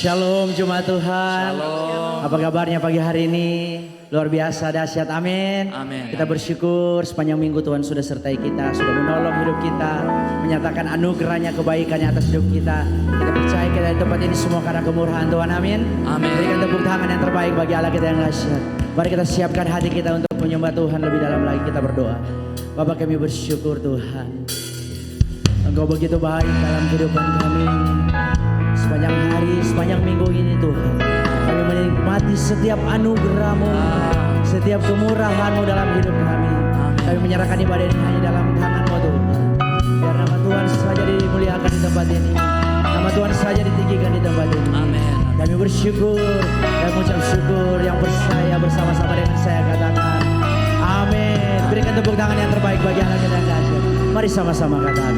Shalom Jemaat Tuhan. Shalom. Apa kabarnya pagi hari ini? Luar biasa dahsyat, amin. Amin. Kita bersyukur sepanjang minggu Tuhan sudah sertai kita, sudah menolong hidup kita, menyatakan anugerahnya, kebaikannya atas hidup kita. Kita percaya kita di tempat ini semua karena kemurahan Tuhan, amin. Amin. Berikan tepuk tangan yang terbaik bagi Allah kita yang dahsyat. Mari kita siapkan hati kita untuk menyembah Tuhan lebih dalam lagi. Kita berdoa. Bapak, kami bersyukur Tuhan, Engkau begitu baik dalam kehidupan kami. Sepanjang hari, sepanjang minggu ini Tuhan, kami menikmati setiap anugerah-Mu, setiap kemurahan-Mu dalam hidup kami. Kami menyerahkan ibadah ini hanya dalam tangan-Mu Tuhan. Biar nama Tuhan saja dimuliakan di tempat ini, nama Tuhan saja ditinggikan di tempat ini. Amin. Kami bersyukur dan mengucap syukur yang bersaya bersama-sama dengan saya katakan amin. Berikan tepuk tangan yang terbaik bagi anak kita yang dahsyat. Mari sama-sama katakan,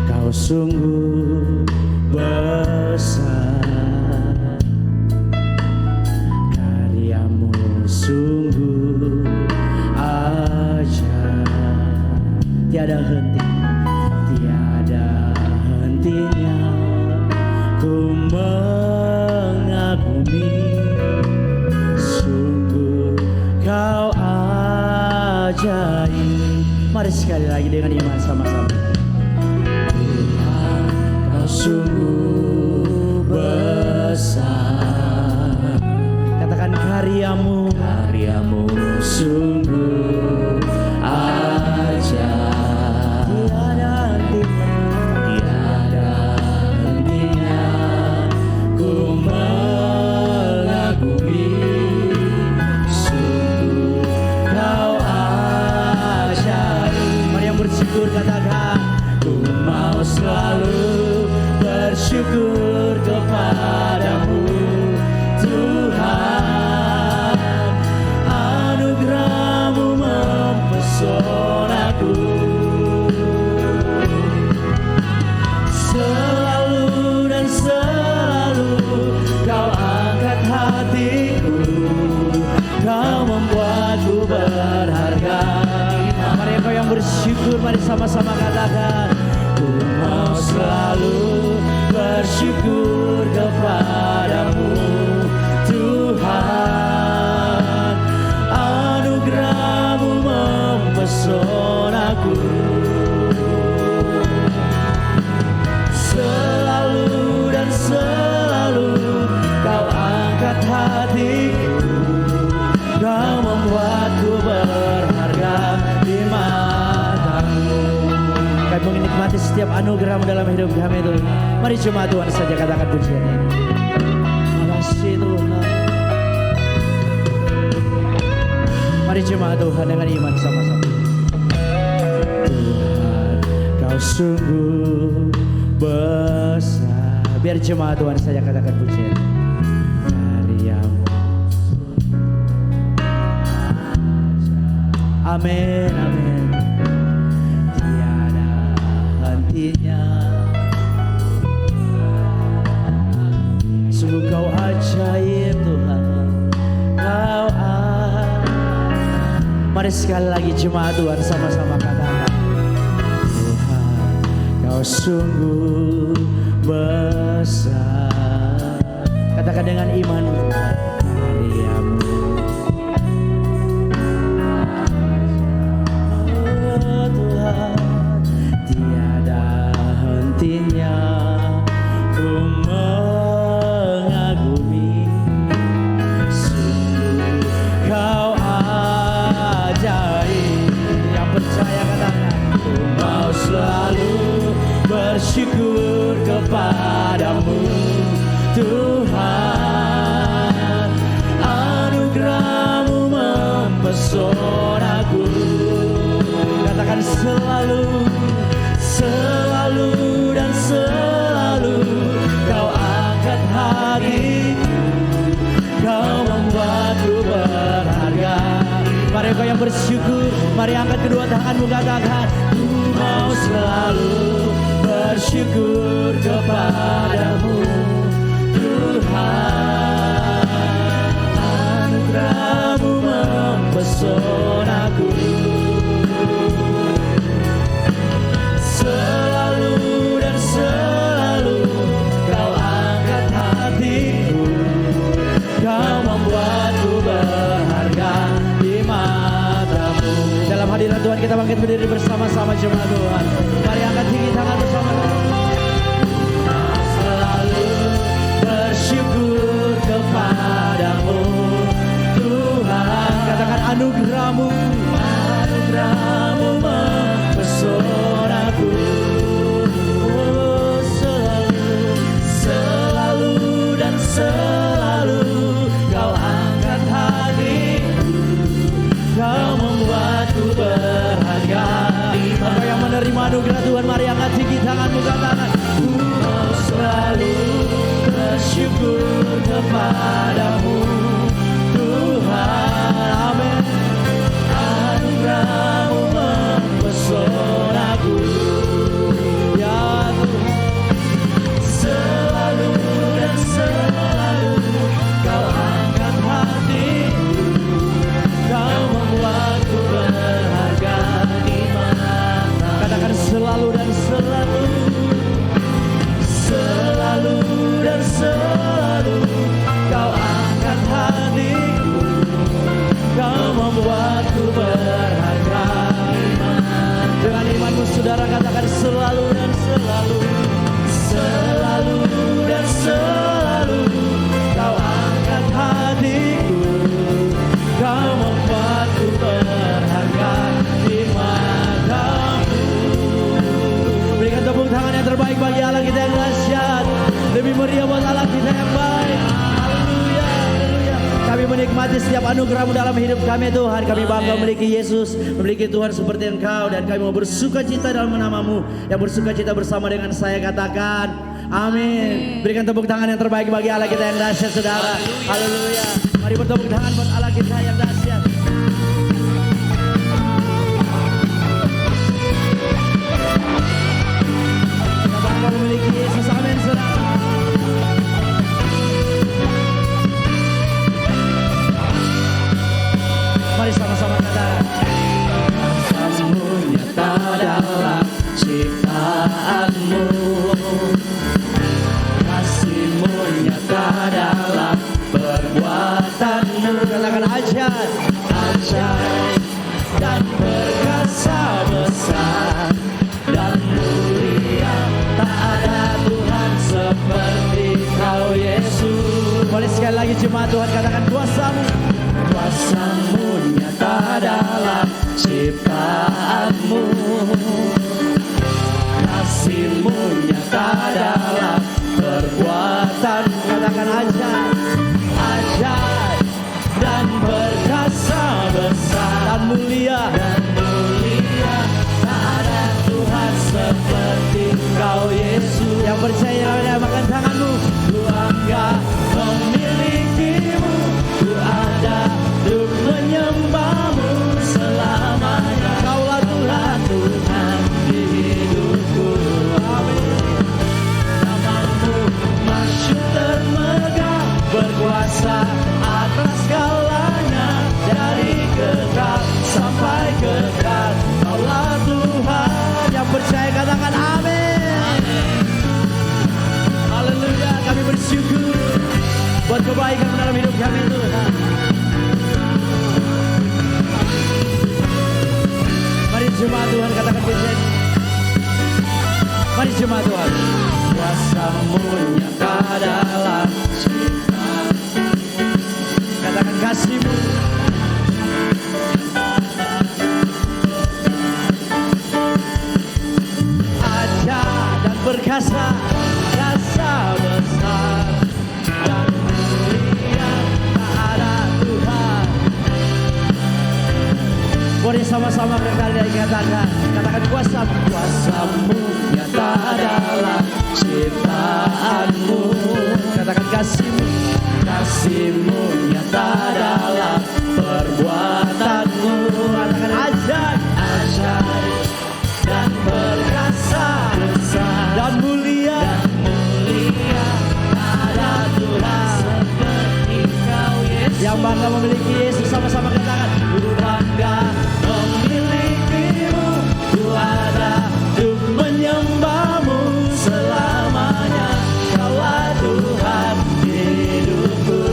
Kau sungguh besar, karya-Mu sungguh ajaib. Tiada henti, tiada hentinya ku mengagumi. Sungguh Kau ajaib. Mari sekali lagi dengan iman sama-sama. Sungguh besar, katakan karya-Mu, karya-Mu sungguh ajaib. Tiada hentinya ku mengagumi. Sungguh Kau ajaib. Mari yang bersyukur katakan, ku mau selalu bersyukur kepadamu Tuhan. Anugerah-Mu mempesonaku. Selalu dan selalu Kau angkat hatiku. Kau membuatku berharga. Mari Kau yang bersyukur, mari sama-sama katakan, ku mau selalu bersyukur kepadamu Tuhan. Anugerah-Mu mempesonaku. Selalu dan selalu Kau angkat hatiku. Kau membuatku berharga di mata-Mu. Kami menikmati setiap anugerah-Mu dalam hidup kami Tuhan. Mari cuma Tuhan saja katakan pujian ini. Makasih Tuhan. Mari cuma Tuhan dengan iman sama-sama. Tuhan, Kau sungguh besar. Biar cuma Tuhan saja katakan pujian. Karya-Mu. Amin, amin. Tiada hentinya. Sungguh Kau ajaib Tuhan. Kau ajaib. Mari sekali lagi jemaat Tuhan sama-sama katakan, Tuhan, Kau sungguh besar. Katakan dengan iman, karya-Mu. Oh Tuhan, tiada hentinya ku mengagumi. Sungguh Kau ajaib. Yang percaya katakan, ku mau selalu bersyukur kepadamu Tuhan. Anugerah-Mu mempesonaku. Katakan selalu, selalu dan selalu Kau angkat hatiku. Kau membuatku berharga. Mari Kau yang bersyukur, mari angkat kedua tanganmu katakan, ku mau selalu bersyukur kepadamu Tuhan. Anugerah-Mu mempesonaku. Selalu dan selalu hadirat Tuhan kita bangkit berdiri bersama-sama jemaat Tuhan. Mari angkat tinggi tangan bersama. Selalu bersyukur kepadamu Tuhan. Katakan anugerahmu, anugerahmu mempesonaku. Oh, selalu dan selalu kau angkat hatiku, kau membuatku berharga. Apa yang menerima anugerah Tuhan, mari angkat tinggi tanganmu, katakan ku mau selalu bersyukur kepadamu Tuhan. Amin. Anugerahmu mempesonaku ya Tuhan. Selalu dan selalu kau angkat hatiku, kau membuatku berharga di mata. Katakan selalu dan selalu, selalu dan selalu kau angkat hatiku, kau membuatku berharga di mata. Dengan imanmu saudara katakan selalu dan selalu, selalu dan selalu kau angkat hatiku, kau membuatku berharga di matamu. Berikan tepuk tangan yang terbaik bagi Allah kita yang dahsyat. Lebih meriah buat Allah kita yang baik. Haleluya, haleluya. Kami menikmati setiap anugerah-Mu dalam hidup kami Tuhan. Kami bangga memiliki Yesus, memiliki Tuhan seperti Engkau. Dan kami mau bersuka cita dalam nama-Mu. Yang bersuka cita bersama dengan saya katakan amin. Berikan tepuk tangan yang terbaik bagi Allah kita yang dahsyat saudara. Haleluya. Mari bertepuk tangan buat Allah kita yang dahsyat. Kita bangga memiliki Yesus. Amin saudara. Mari sama-sama katakan kasih-Mu nyata dalam ciptaanmu, kasih-Mu nyata dalam perbuatanmu. Katakan ajaib, ajaib dan perkasa besar dan mulia, tak ada Tuhan seperti Kau Yesus. Boleh sekali lagi jemaat Tuhan katakan kuasa-Mu, kuasa-Mu nyata dalam ciptaanmu, kasih-Mu nyata dalam perbuatan. Katakan ajaib, ajaib dan perkasa besar dan mulia, tak ada Tuhan seperti Kau Yesus. Yang percaya makan tanganmu. Ku bangga memilikimu, ku ada untuk menyembah-Mu selamanya. Kaulah Tuhan, Tuhan di hidupku. Amin. Nama-Mu masyhur termegah, berkuasa atas segalanya, dari kekal sampai kekal. Kaulah Tuhan. Yang percaya katakan amin. Haleluya. Kami bersyukur buat kebaikan dalam hidup kami Tuhan. Mari jemaat Tuhan katakan pujian. Mari jemaat Tuhan. Kuasa-Mu nyata dalam ciptaan. Katakan kasih-Mu. Ajaib dan perkasa, rasa besar dan mulia, tak ada Tuhan. Boleh sama-sama berkali katakan, katakan kuasa-Mu, kuasa-Mu nyata dalam ciptaanmu. Katakan kasih-Mu, kasih-Mu nyata dalam perbuatanmu. Katakan ajaib, ajaib dan perkasa besar dan mulia, tak ada Tuhan seperti Kau Yesus. Yang bangga memiliki Yesus sama-sama katakan ku bangga memilikimu, ku ada untuk menyembah-Mu selamanya. Kaulah Tuhan hidupku.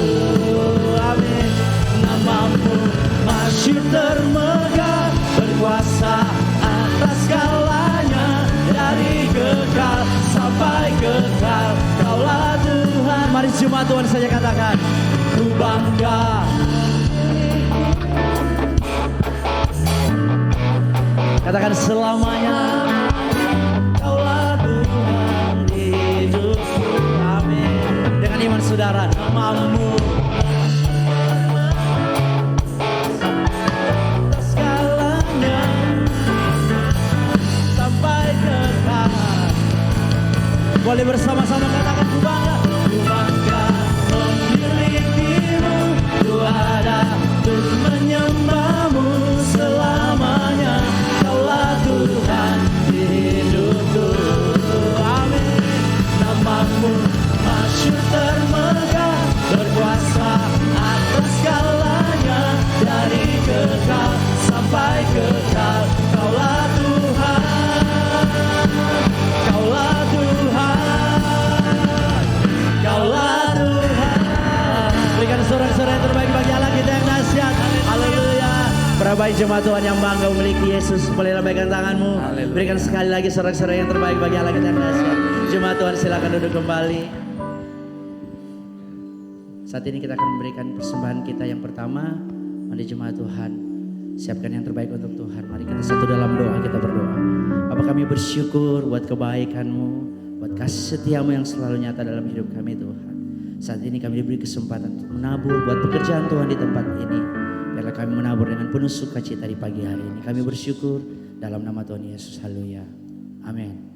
Amin. Nama-Mu masyhur termegah, berkuasa atas segalanya, dari kekal sampai kekal. Kaulah Tuhan. Mari jemaat Tuhan saja katakan, ku bangga. Katakan selamanya, Kaulah Tuhan di hidupku. Amin. Dengan iman saudara, namamu segalanya sampai kekal. Boleh bersama-sama katakan, ku bangga. Ku bangga memilikimu, ku ada untuk menyembahmu selamanya. Kaulah Tuhan di hidupku. Amin. Namamu masyhur termegah, berkuasa atas segalanya, dari kekal sampai kekal. Kaulah Tuhan, Kaulah Tuhan, Kaulah Tuhan. Berikan sorak-sorai yang terbaik bagi Allah kita yang dahsyat. Haleluya. Para baik jemaat Tuhan yang bangga memiliki Yesus, boleh lambaikan tanganmu. Haleluya. Berikan sekali lagi sorak-sorai yang terbaik bagi Allah kita yang dahsyat. Jemaat Tuhan silakan duduk kembali. Saat ini kita akan memberikan persembahan kita yang pertama. Mari jemaat Tuhan, siapkan yang terbaik untuk Tuhan. Mari kita satu dalam doa, kita berdoa. Bapa, kami bersyukur buat kebaikan-Mu, buat kasih setiamu yang selalu nyata dalam hidup kami Tuhan. Saat ini kami diberi kesempatan untuk menabur buat pekerjaan Tuhan di tempat ini. Biarlah kami menabur dengan penuh sukacita di pagi hari ini. Kami bersyukur dalam nama Tuhan Yesus. Haleluya. Amin.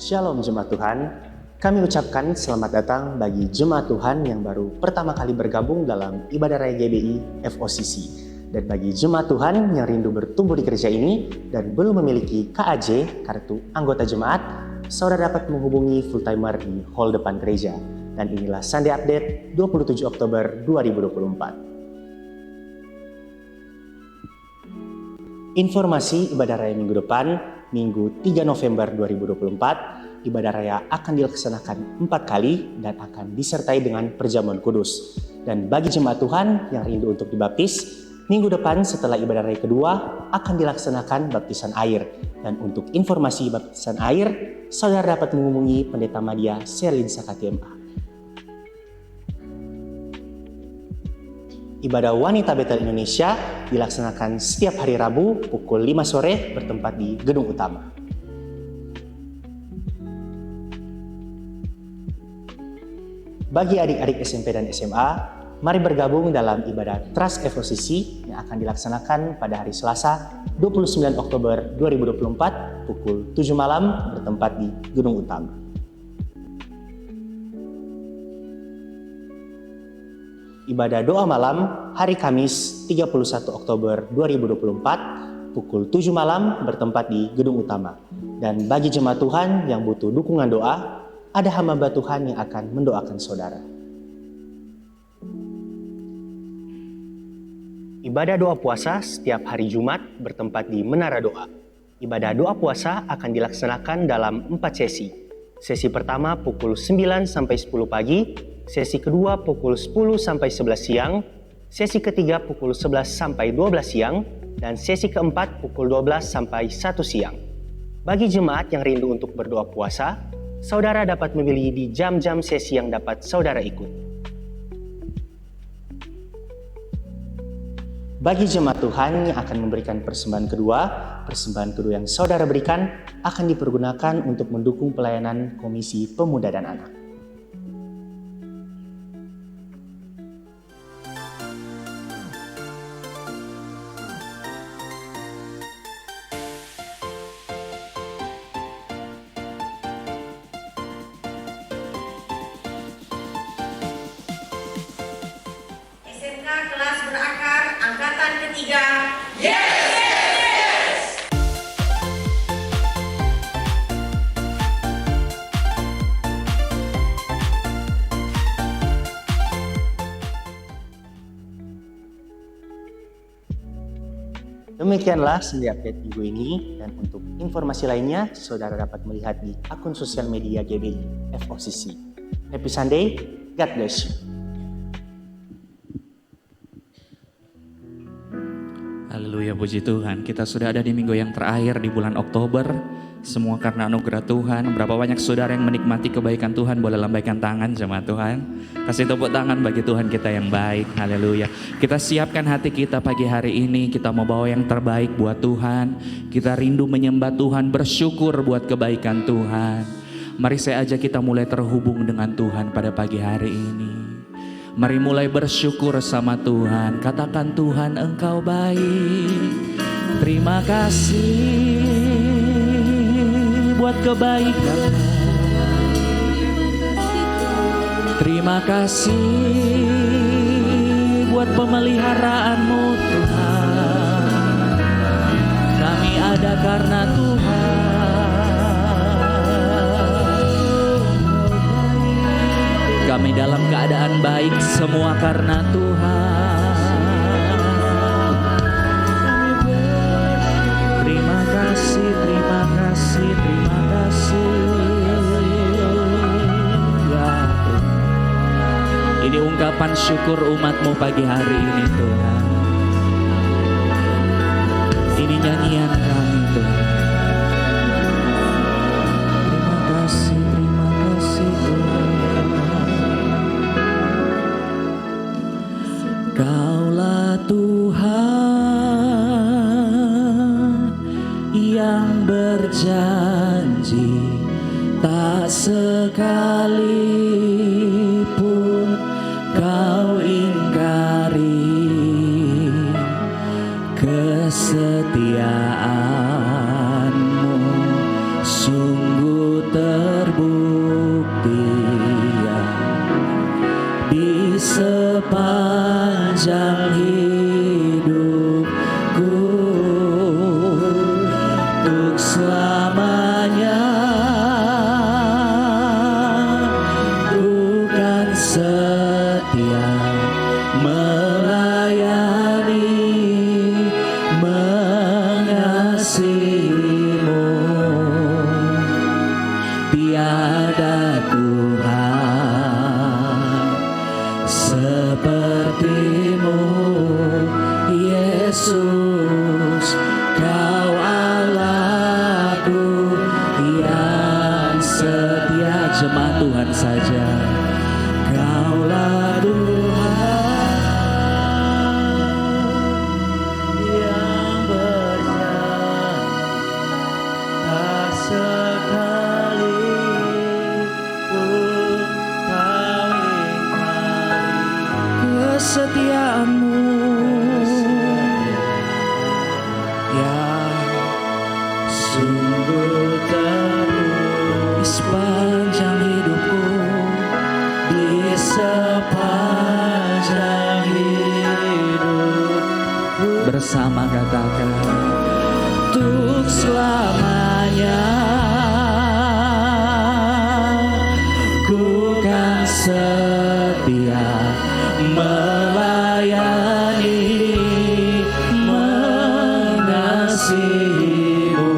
Shalom jemaat Tuhan, kami ucapkan selamat datang bagi jemaat Tuhan yang baru pertama kali bergabung dalam Ibadah Raya GBI FOCC. Dan bagi jemaat Tuhan yang rindu bertumbuh di gereja ini dan belum memiliki KAJ, kartu anggota jemaat, saudara dapat menghubungi full timer di hall depan gereja. Dan inilah Sunday Update 27 Oktober 2024. Informasi ibadah raya minggu depan, Minggu 3 November 2024, ibadah raya akan dilaksanakan 4 kali dan akan disertai dengan perjamuan kudus. Dan bagi jemaat Tuhan yang rindu untuk dibaptis, minggu depan setelah ibadah raya kedua akan dilaksanakan baptisan air. Dan untuk informasi baptisan air, saudara dapat menghubungi Pendeta Madia Selin Sakatiema. Ibadah Wanita Betel Indonesia dilaksanakan setiap hari Rabu pukul 5 sore bertempat di gedung utama. Bagi adik-adik SMP dan SMA, mari bergabung dalam ibadah Trust FOCC yang akan dilaksanakan pada hari Selasa 29 Oktober 2024 pukul 7 malam bertempat di gedung utama. Ibadah doa malam hari Kamis 31 Oktober 2024 pukul 7 malam bertempat di gedung utama. Dan bagi jemaat Tuhan yang butuh dukungan doa, ada hamba Tuhan yang akan mendoakan saudara. Ibadah doa puasa setiap hari Jumat bertempat di Menara Doa. Ibadah doa puasa akan dilaksanakan dalam 4 sesi. Sesi pertama pukul 9 sampai 10 pagi, sesi kedua pukul 10 sampai 11 siang, sesi ketiga pukul 11 sampai 12 siang, dan sesi keempat pukul 12 sampai 1 siang. Bagi jemaat yang rindu untuk berdoa puasa, saudara dapat memilih di jam-jam sesi yang dapat saudara ikut. Bagi jemaat Tuhan yang akan memberikan persembahan kedua yang saudara berikan akan dipergunakan untuk mendukung pelayanan Komisi Pemuda dan Anak. SMK kelas berakar angkatan ketiga. Demikianlah Sunday Update minggu ini, dan untuk informasi lainnya saudara dapat melihat di akun sosial media GBI FOCC. Happy Sunday, God bless you. Haleluya, puji Tuhan. Kita sudah ada di minggu yang terakhir di bulan Oktober. Semua karena anugerah Tuhan. Berapa banyak saudara yang menikmati kebaikan Tuhan? Boleh lambaikan tangan jemaat Tuhan. Kasih tepuk tangan bagi Tuhan kita yang baik. Haleluya. Kita siapkan hati kita pagi hari ini. Kita mau bawa yang terbaik buat Tuhan. Kita rindu menyembah Tuhan, bersyukur buat kebaikan Tuhan. Mari saya ajak kita mulai terhubung dengan Tuhan pada pagi hari ini. Mari mulai bersyukur sama Tuhan. Katakan, Tuhan Engkau baik. Terima kasih buat kebaikan. Terima kasih buat pemeliharaanmu Tuhan. Kami ada karena Tuhan. Kami dalam keadaan baik semua karena Tuhan. Terima kasih, terima kasih, terima kasih. Ya Tuhan. Ini ungkapan syukur umat-Mu pagi hari ini Tuhan. Ini nyanyian kami Tuhan. Terima kasih Tuhan. Kaulah Tuhan yang berjanji, tak sekalipun Kau ingkari kesetiaan-Mu, sungguh terbukti ya di sepanjang hidupku, untuk selamanya ku kan setia melayani, mengasihi-Mu. Tiada Tuhan seperti-Mu, Yesus. Kau Allahku yang setia. Jemaat Tuhan saja. Kaulah Tuhan yang berjanji, tak sekalipun Kau ingkari kesetiaan-Mu, ya sungguh terbukti di sepanjang hidupku, di sepanjang hidupku. Bersama katakan, untuk selamanya ku kan setia melayani, mengasihi-Mu.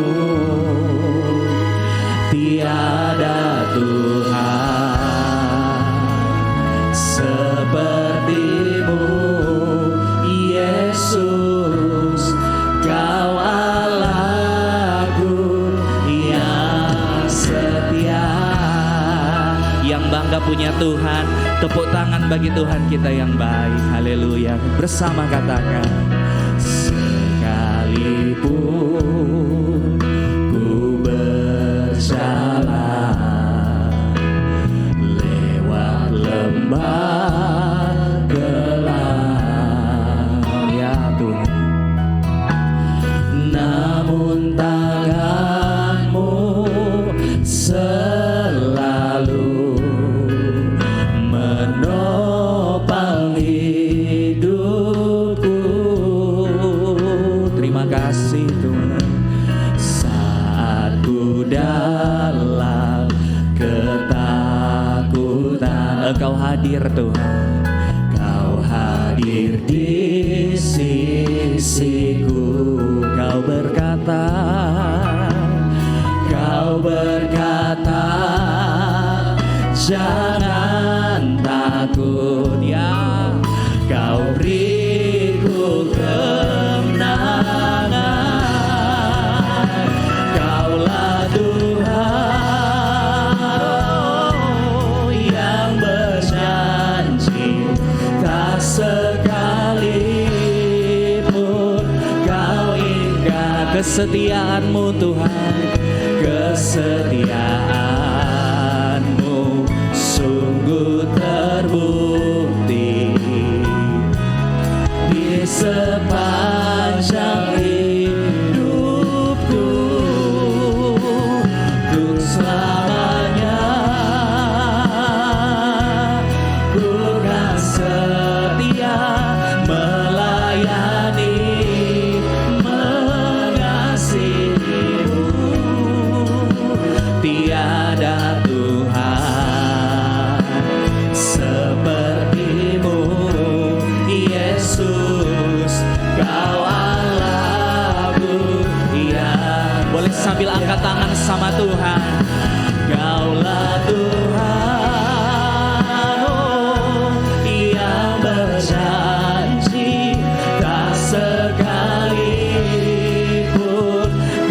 Tiada Tuhan seperti-Mu, Yesus. Kau Allahku yang setia. Yang bangga punya Tuhan, tepuk tangan bagi Tuhan kita yang baik. Haleluya. Bersama katakan, sekalipun ku berjalan lewat lembah gelap, ya Tuhan, namun tangan-Mu selalu menopang hidupku. Terima kasih Tuhan. Saat ku dalam ketakutan, Engkau hadir Tuhan. Kau hadir di sisiku. Kau berkata, jangan takut ya, Kau beriku kemenangan. Kaulah Tuhan yang berjanji, tak sekalipun Kau ingkar kesetiaan-Mu Tuhan, kesetiaan-Mu sungguh terbukti di sepanjang hidupku, untuk selamanya ku kan setia melayani, mengasihi-Mu. Tiada Tuhan seperti-Mu, Yesus, Kau Allahku. Ya, boleh sambil angkat tangan sama Tuhan. Kaulah Tuhan, oh, yang berjanji, tak sekalipun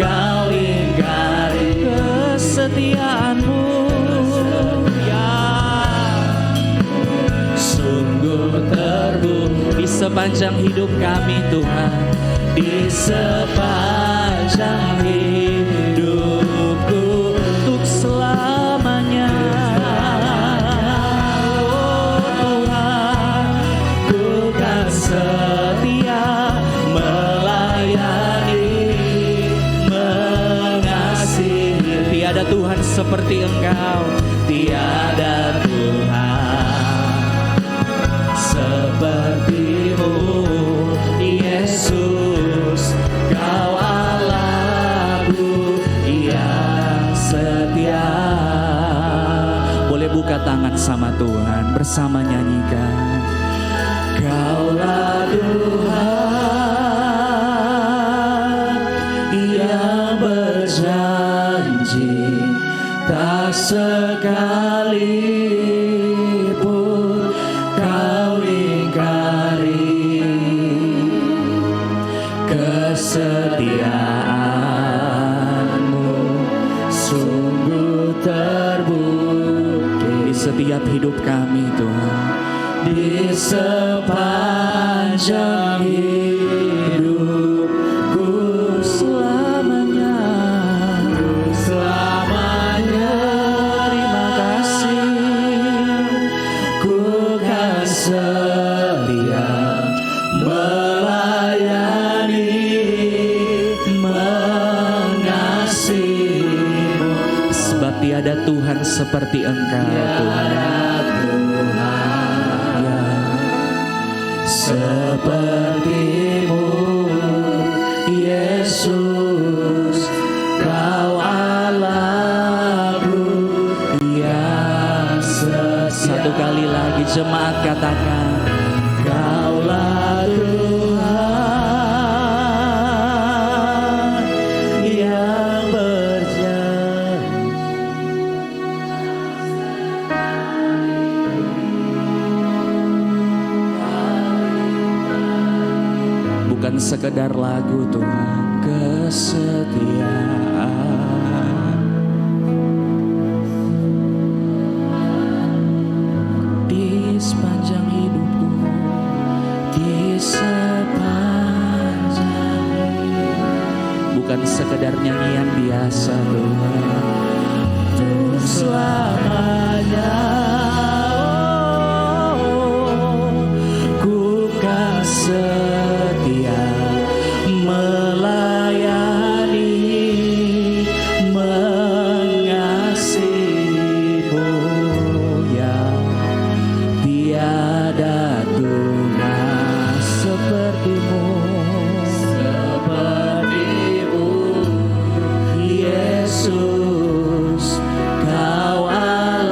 Kau ingkari kesetiaan-Mu. Ya, sungguh terbukti di sepanjang hidup kami Tuhan, di sepanjang hidupku, untuk selamanya. Oh Tuhan, ku kan setia melayani, mengasihi. Tiada Tuhan seperti Engkau, tiada Tuhan seperti-Mu, Yesus, Kau Allahku yang setia. Boleh buka tangan sama Tuhan, bersama nyanyikan. Kaulah Tuhan yang berjanji, tak sekalipun Kau ingkari kesetiaan-Mu sungguh terbukti di setiap hidup kami Tuhan, di sepanjang hidupku selamanya, selamanya. Terima kasih, ku kan setia melayani, mengasihi-Mu, sebab tiada Tuhan seperti Engkau Tuhan. Ya, seperti-Mu, Yesus, Kau Allahku yang satu kali lagi jemaat katakan, Kaulah Tuhan yang berjanji. Bukan sekedar lagu Tuhan, kesetiaan di sepanjang hidupku, di sepanjang hidup. Bukan sekedar nyanyian biasa Tuhan, untuk selamanya. Oh, ku kan setia melayani, mengasihi-Mu, yang tiada Tuhan seperti-Mu, seperti-Mu, Yesus, Kau Allah.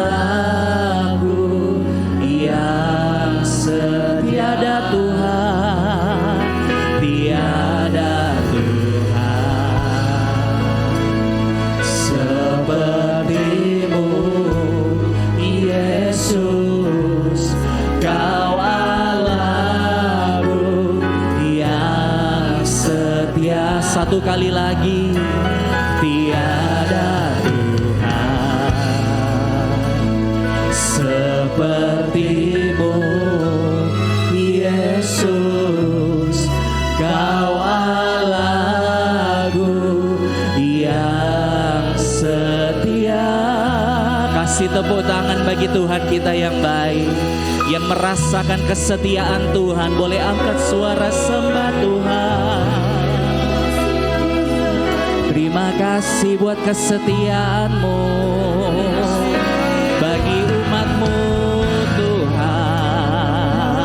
satu kali lagi. Tiada Tuhan seperti-Mu, Yesus. Kau Allahku yang setia. Kasih tepuk tangan bagi Tuhan kita yang baik, yang merasakan kesetiaan Tuhan. Boleh angkat suara sembah Tuhan. Terima kasih buat kesetiaan-Mu bagi umat-Mu Tuhan.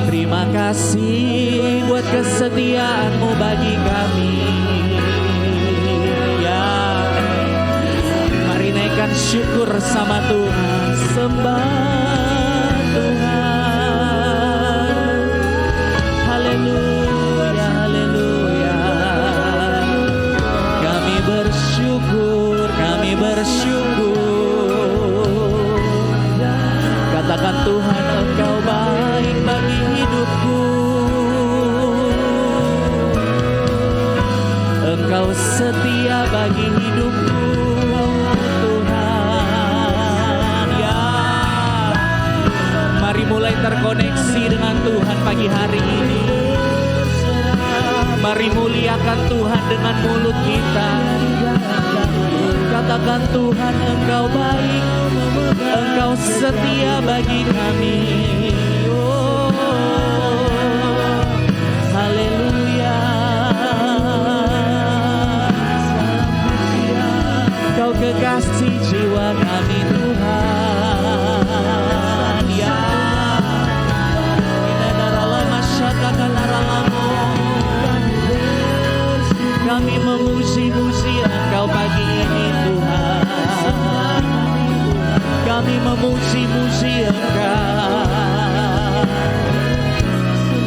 Terima kasih buat kesetiaan-Mu bagi kami. Ya, mari naikkan syukur sama Tuhan, sembah Tuhan. Haleluya, haleluya. Kami bersyukur, kami bersyukur. Katakan Tuhan, Engkau baik bagi hidupku. Engkau setia bagi hidupku, Tuhan. Ya, mari mulai terkoneksi dengan Tuhan pagi hari ini. Mari muliakan Tuhan dengan mulut kita. Katakan Tuhan, Engkau baik, Engkau setia bagi kami. Oh, haleluya. Kau kekasih jiwa kami Tuhan. Ya, kami memuji-muji Engkau pagi ini Tuhan. Kami memuji-muji Engkau,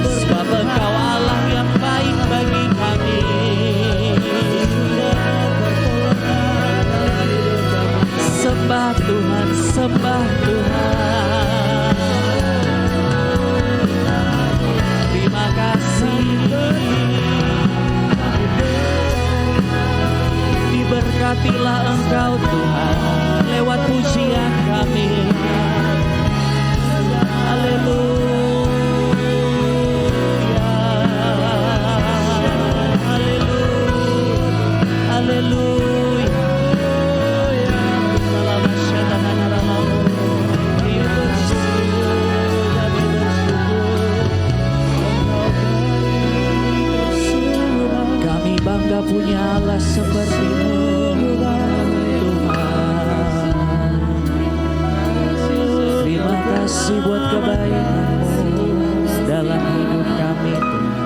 sebab Engkau Allah yang baik bagi kami. Sembah Tuhan, sembah Tuhan. Terima kasih. Diberkatilah Engkau Tuhan lewat pujian kami. Haleluya, haleluya, haleluya. Kami bangga punya Allah seperti-Mu Tuhan. Terima kasih buat kebaikan-Mu dalam hidup kami Tuhan.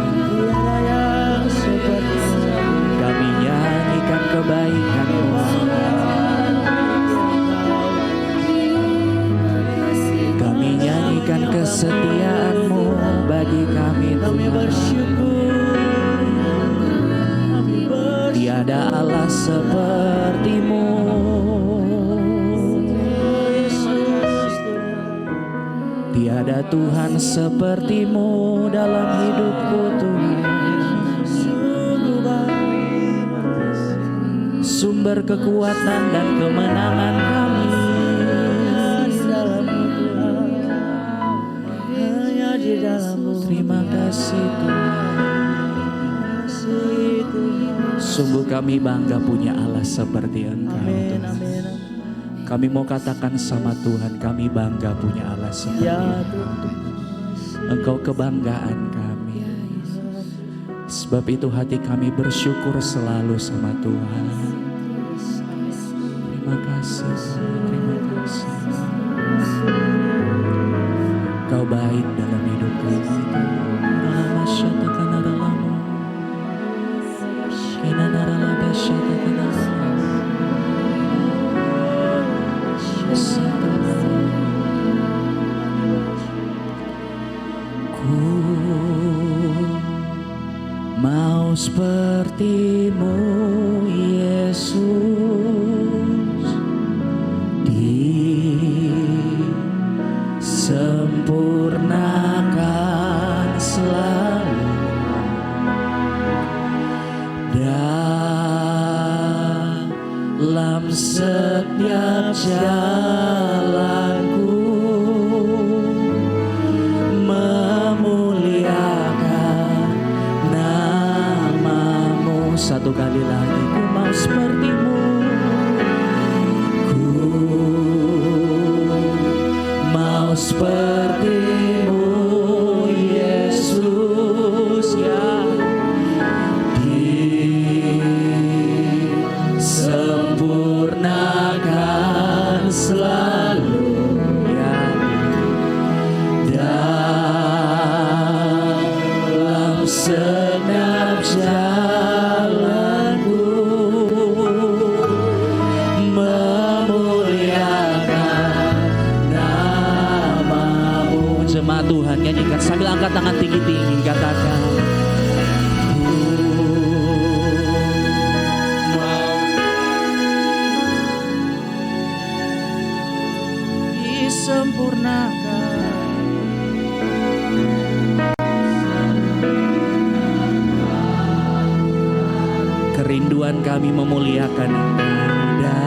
Kami nyanyikan kebaikan-Mu. Kami nyanyikan kesetiaan-Mu bagi kami Tuhan. Tiada Allah seperti-Mu, tiada Tuhan seperti-Mu dalam hidupku Tuhan. Sumber kekuatan dan kemenangan kami. Terima kasih Tuhan. Sungguh kami bangga punya Allah seperti Engkau Tuhan. Kami mau katakan sama Tuhan, kami bangga punya Allah seperti Engkau. Engkau kebanggaan kami. Sebab itu hati kami bersyukur selalu sama Tuhan. Terima kasih, terima kasih. Kau baik dalam hidup kami. Ku mau seperti-Mu Yesus di setiap jalanku memuliakan namamu. Satu kali lagi, ku mau sepertimu, ku mau sepertimu Yesus, ya disempurnakan selalu, ya dalam segenap jalanku memuliakan namamu. Jemaat Tuhan, nyanyikan sambil angkat tangan tinggi-tinggi, katakan disempurnakan. Kerinduan kami memuliakan Anda.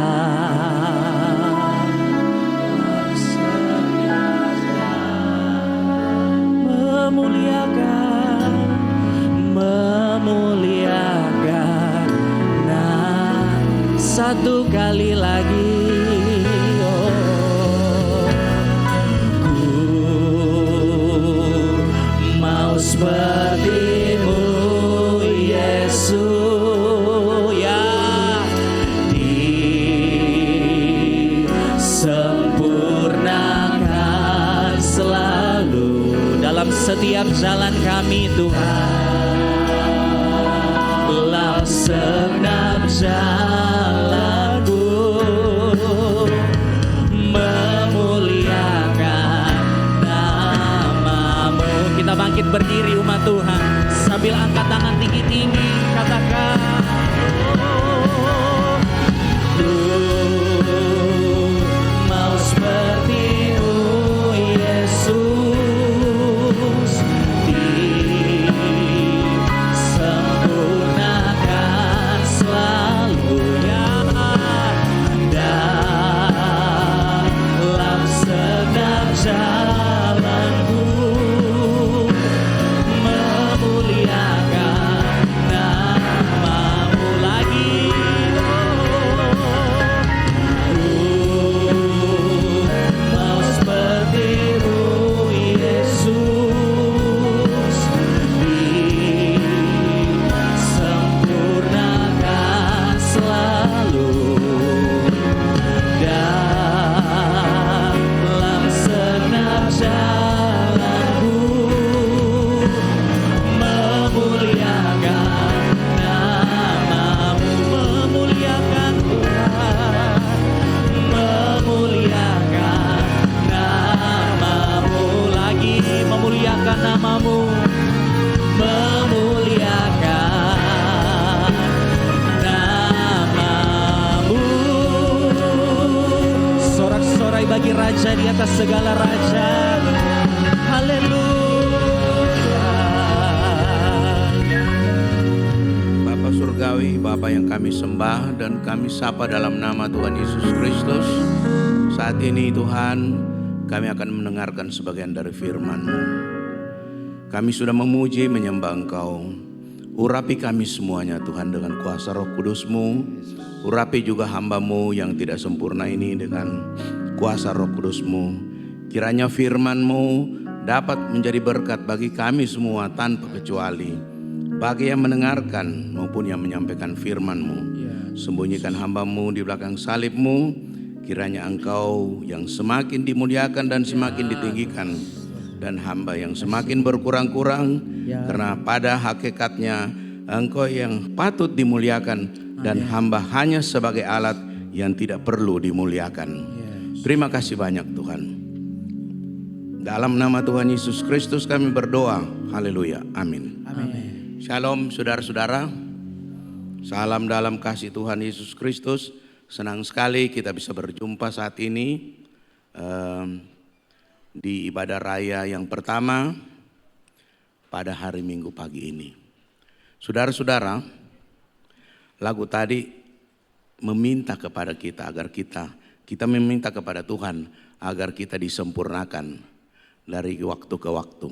Memuliakan. Nah, satu kali lagi. Sepertimu Yesus, ya disempurnakan selalu dalam setiap jalan kami Tuhan, dalam segenap jalanku memuliakan namamu. Kita bangkit berdiri umat Tuhan, sambil angkat tangan tinggi-tinggi, katakan mau sepertimu Yesus, disempurnakan selalu, ya dalam segenap jalanku memuliakan namamu lagi. Mau sepertimu Yesus, disempurnakan selalu dalam segenap jalanku memuliakan namamu, memuliakan Tuhan, memuliakan namamu lagi, memuliakan namamu, memuliakan namamu. Sorak-sorai bagi Raja di atas segala raja. Haleluya. Bapa Surgawi, Bapa yang kami sembah dan kami sapa dalam nama Tuhan Yesus Kristus. Saat ini Tuhan, kami akan mendengarkan sebagian dari firman-Mu. Kami sudah memuji, menyembah Engkau. Urapi kami semuanya Tuhan dengan kuasa Roh Kudus-Mu. Urapi juga hamba-Mu yang tidak sempurna ini dengan kuasa Roh Kudus-Mu. Kiranya firman-Mu dapat menjadi berkat bagi kami semua tanpa kecuali, bagi yang mendengarkan maupun yang menyampaikan firman-Mu. Sembunyikan hamba-Mu di belakang salib-Mu. Kiranya Engkau yang semakin dimuliakan dan semakin ditinggikan, dan hamba yang semakin berkurang-kurang, karena pada hakikatnya Engkau yang patut dimuliakan dan hamba hanya sebagai alat yang tidak perlu dimuliakan. Terima kasih banyak Tuhan. Dalam nama Tuhan Yesus Kristus kami berdoa. Haleluya. Amin. Amin. Shalom saudara-saudara. Salam dalam kasih Tuhan Yesus Kristus. Senang sekali kita bisa berjumpa saat ini di ibadah raya yang pertama pada hari Minggu pagi ini. Saudara-saudara, lagu tadi meminta kepada kita agar kita meminta kepada Tuhan agar kita disempurnakan dari waktu ke waktu.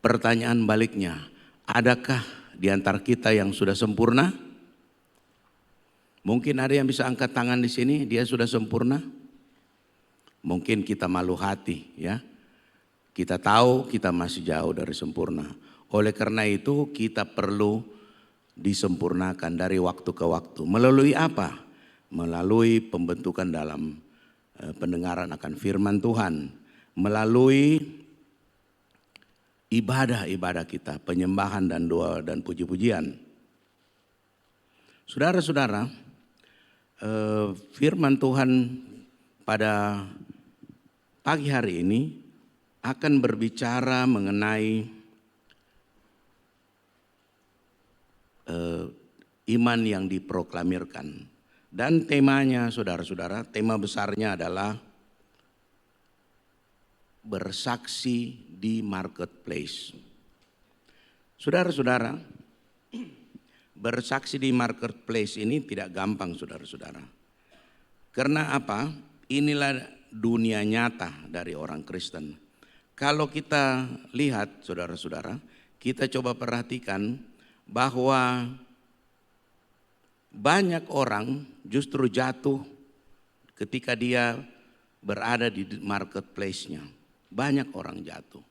Pertanyaan baliknya, adakah di antara kita yang sudah sempurna? Mungkin ada yang bisa angkat tangan di sini, dia sudah sempurna. Mungkin kita malu hati ya. Kita tahu kita masih jauh dari sempurna. Oleh karena itu kita perlu disempurnakan dari waktu ke waktu. Melalui apa? Melalui pembentukan dalam pendengaran akan firman Tuhan. Melalui ibadah-ibadah kita, penyembahan dan doa dan puji-pujian. Saudara-saudara, firman Tuhan pada pagi hari ini akan berbicara mengenai iman yang diproklamirkan. Dan temanya saudara-saudara, tema besarnya adalah bersaksi di marketplace. Saudara-saudara, bersaksi di marketplace ini tidak gampang saudara-saudara. Karena apa? Inilah dunia nyata dari orang Kristen. Kalau kita lihat saudara-saudara, kita coba perhatikan bahwa banyak orang justru jatuh ketika dia berada di marketplace-nya. Banyak orang jatuh.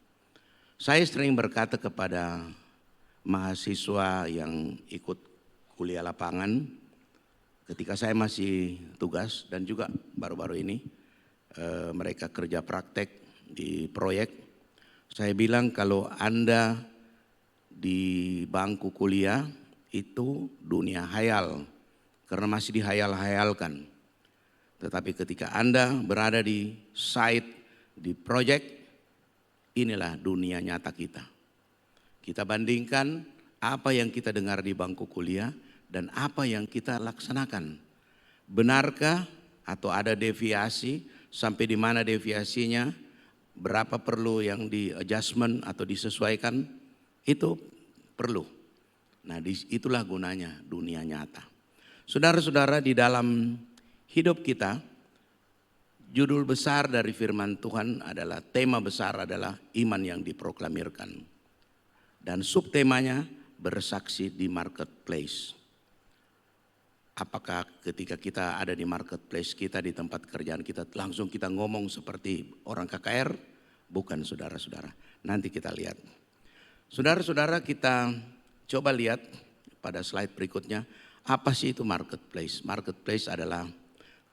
Saya sering berkata kepada mahasiswa yang ikut kuliah lapangan ketika saya masih tugas dan juga baru-baru ini mereka kerja praktek di proyek. Saya bilang kalau Anda di bangku kuliah itu dunia hayal karena masih dihayal-hayalkan. Tetapi ketika Anda berada di site, di proyek, inilah dunia nyata kita. Kita bandingkan apa yang kita dengar di bangku kuliah dan apa yang kita laksanakan. Benarkah atau ada deviasi, sampai di mana deviasinya, berapa perlu yang di adjustment atau disesuaikan, itu perlu. Nah itulah gunanya dunia nyata. Saudara-saudara, di dalam hidup kita, judul besar dari firman Tuhan adalah, tema besar adalah iman yang diproklamirkan. Dan subtemanya bersaksi di marketplace. Apakah ketika kita ada di marketplace kita, di tempat kerjaan kita, langsung kita ngomong seperti orang KKR? Bukan saudara-saudara, nanti kita lihat. Saudara-saudara, kita coba lihat pada slide berikutnya, apa sih itu marketplace? Marketplace adalah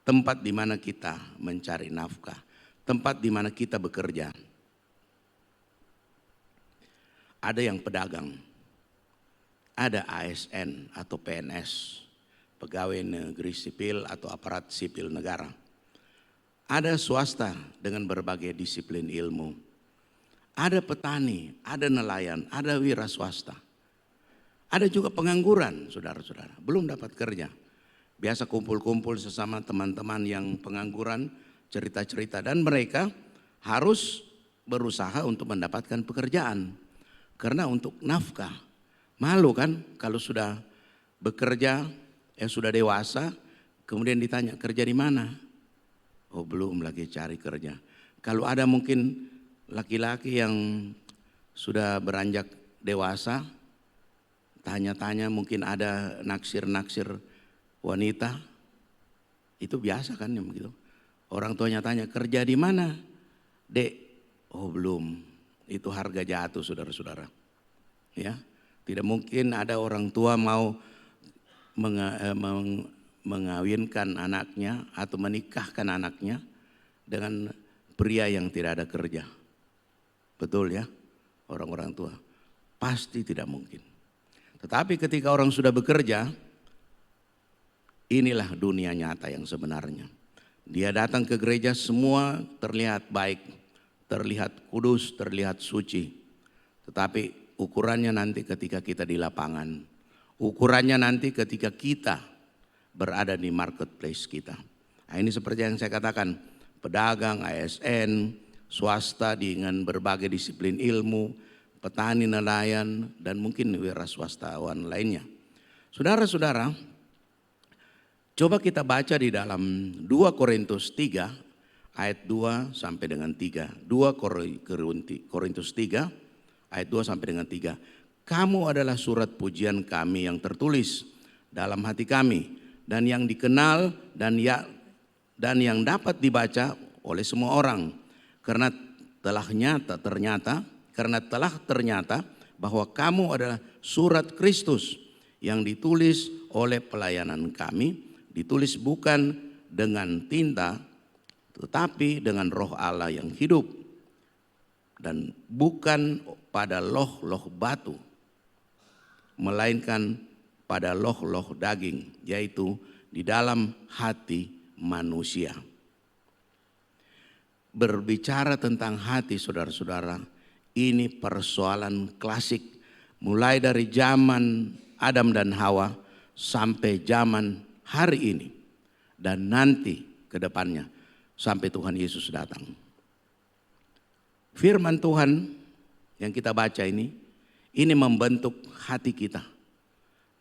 tempat di mana kita mencari nafkah, tempat di mana kita bekerja. Ada yang pedagang, ada ASN atau PNS, pegawai negeri sipil atau aparat sipil negara. Ada swasta dengan berbagai disiplin ilmu. Ada petani, ada nelayan, ada wira swasta. Ada juga pengangguran, saudara-saudara, belum dapat kerja. Biasa kumpul-kumpul sesama teman-teman yang pengangguran, cerita-cerita. Dan mereka harus berusaha untuk mendapatkan pekerjaan. Karena untuk nafkah, malu kan kalau sudah bekerja, sudah dewasa, kemudian ditanya kerja di mana? Oh belum, lagi cari kerja. Kalau ada mungkin laki-laki yang sudah beranjak dewasa, tanya-tanya mungkin ada naksir-naksir wanita, itu biasa kan yang begitu. Orang tuanya tanya kerja di mana? Dek, oh belum, itu harga jatuh saudara-saudara. Ya, tidak mungkin ada orang tua mau mengawinkan anaknya atau menikahkan anaknya dengan pria yang tidak ada kerja. Betul ya, orang-orang tua. Pasti tidak mungkin. Tetapi ketika orang sudah bekerja, inilah dunia nyata yang sebenarnya. Dia datang ke gereja semua terlihat baik, terlihat kudus, terlihat suci. Tetapi ukurannya nanti ketika kita di lapangan. Ukurannya nanti ketika kita berada di marketplace kita. Nah, ini seperti yang saya katakan, pedagang, ASN, swasta dengan berbagai disiplin ilmu, petani, nelayan, dan mungkin wira swastawan lainnya. Saudara-saudara, Coba kita baca di dalam 2 Korintus 3 ayat 2 sampai dengan 3. 2 Korintus 3 ayat 2 sampai dengan 3. Kamu adalah surat pujian kami yang tertulis dalam hati kami dan yang dikenal dan yang dapat dibaca oleh semua orang, karena telah ternyata bahwa kamu adalah surat Kristus yang ditulis oleh pelayanan kami, ditulis bukan dengan tinta tetapi dengan Roh Allah yang hidup, dan bukan pada loh-loh batu, melainkan pada loh-loh daging, yaitu di dalam hati manusia. Berbicara tentang hati, saudara-saudara, ini persoalan klasik mulai dari zaman Adam dan Hawa sampai zaman hari ini dan nanti ke depannya sampai Tuhan Yesus datang. Firman Tuhan yang kita baca ini membentuk hati kita,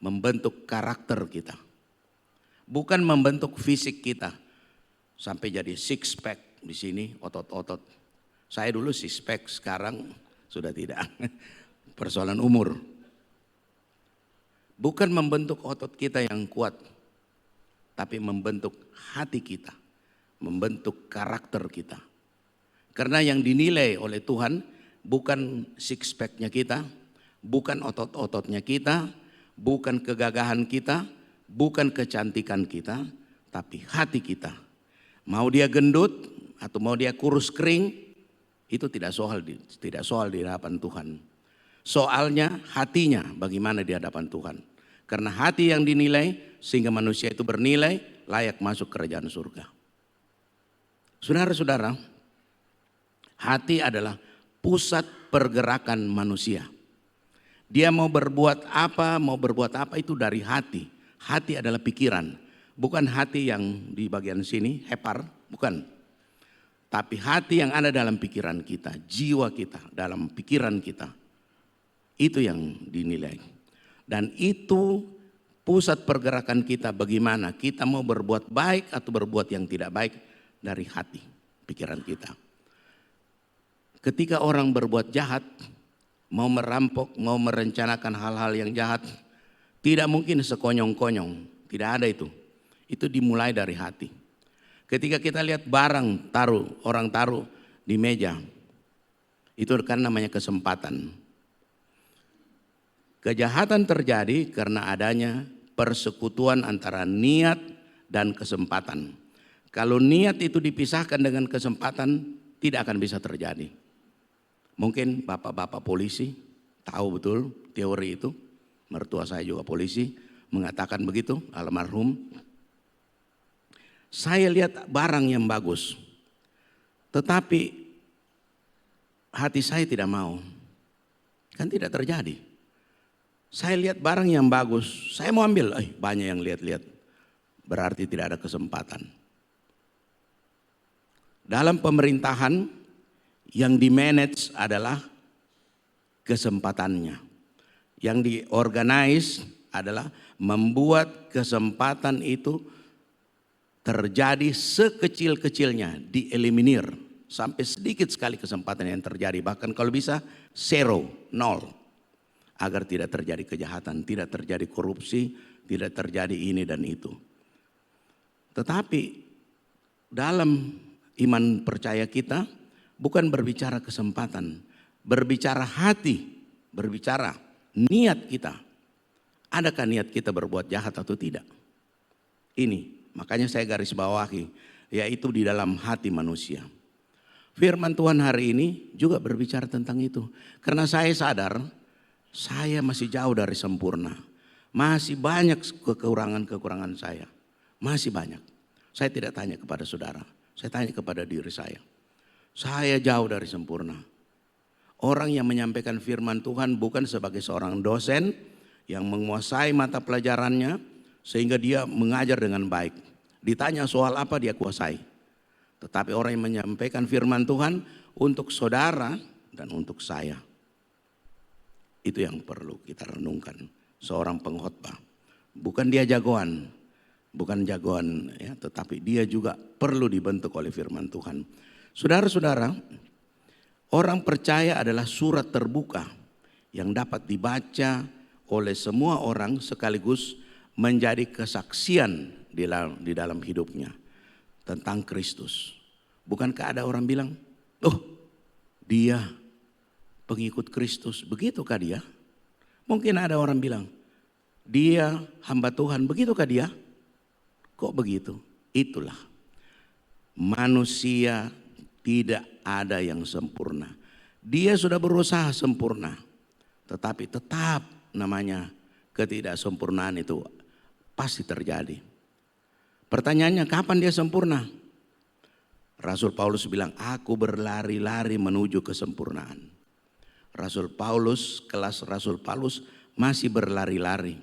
membentuk karakter kita. Bukan membentuk fisik kita sampai jadi six pack di sini, otot-otot. Saya dulu six pack, sekarang sudah tidak. Persoalan umur. Bukan membentuk otot kita yang kuat, tapi membentuk hati kita, membentuk karakter kita. Karena yang dinilai oleh Tuhan bukan six pack-nya kita, bukan otot-ototnya kita, bukan kegagahan kita, bukan kecantikan kita, tapi hati kita. Mau dia gendut atau mau dia kurus kering, itu tidak soal di hadapan Tuhan. Soalnya hatinya bagaimana di hadapan Tuhan. Karena hati yang dinilai sehingga manusia itu bernilai layak masuk kerajaan surga. Saudara-saudara, hati adalah pusat pergerakan manusia. Dia mau berbuat apa itu dari hati. Hati adalah pikiran, bukan hati yang di bagian sini, hepar, bukan. Tapi hati yang ada dalam pikiran kita, jiwa kita, dalam pikiran kita. Itu yang dinilai. Dan itu pusat pergerakan kita, bagaimana kita mau berbuat baik atau berbuat yang tidak baik dari hati, pikiran kita. Ketika orang berbuat jahat, mau merampok, mau merencanakan hal-hal yang jahat, tidak mungkin sekonyong-konyong, tidak ada itu. Itu dimulai dari hati. Ketika kita lihat barang orang taruh di meja, itu kan namanya kesempatan. Kejahatan terjadi karena adanya persekutuan antara niat dan kesempatan. Kalau niat itu dipisahkan dengan kesempatan, tidak akan bisa terjadi. Mungkin bapak-bapak polisi tahu betul teori itu. Mertua saya juga polisi, mengatakan begitu, almarhum. Saya lihat barang yang bagus, tetapi hati saya tidak mau. Kan tidak terjadi. Saya lihat barang yang bagus, saya mau ambil, banyak yang lihat-lihat. Berarti tidak ada kesempatan. Dalam pemerintahan yang di-manage adalah kesempatannya. Yang di-organize adalah membuat kesempatan itu terjadi sekecil-kecilnya, dieliminir. Sampai sedikit sekali kesempatan yang terjadi. Bahkan kalau bisa 0, 0. Agar tidak terjadi kejahatan, tidak terjadi korupsi, tidak terjadi ini dan itu. Tetapi dalam iman percaya kita bukan berbicara kesempatan, berbicara hati, berbicara niat kita. Adakah niat kita berbuat jahat atau tidak? Ini, makanya saya garis bawahi, yaitu di dalam hati manusia. Firman Tuhan hari ini juga berbicara tentang itu. Karena saya sadar, saya masih jauh dari sempurna. Masih banyak kekurangan-kekurangan saya. Masih banyak. Saya tidak tanya kepada saudara, saya tanya kepada diri saya. Saya jauh dari sempurna. Orang yang menyampaikan firman Tuhan bukan sebagai seorang dosen yang menguasai mata pelajarannya sehingga dia mengajar dengan baik. Ditanya soal apa dia kuasai. Tetapi orang yang menyampaikan firman Tuhan untuk saudara dan untuk saya. Itu yang perlu kita renungkan. Seorang pengkhotbah. Bukan dia jagoan. bukan jagoan ya, tetapi dia juga perlu dibentuk oleh firman Tuhan. Saudara-saudara, orang percaya adalah surat terbuka yang dapat dibaca oleh semua orang sekaligus menjadi kesaksian di dalam hidupnya tentang Kristus. Bukankah ada orang bilang, oh dia pengikut Kristus, begitukah dia? Mungkin ada orang bilang, dia hamba Tuhan, begitukah dia? Kok begitu? Itulah, manusia tidak ada yang sempurna. Dia sudah berusaha sempurna, tetapi tetap namanya ketidaksempurnaan itu pasti terjadi. Pertanyaannya, kapan dia sempurna? Rasul Paulus bilang, aku berlari-lari menuju kesempurnaan. Rasul Paulus, kelas Rasul Paulus masih berlari-lari.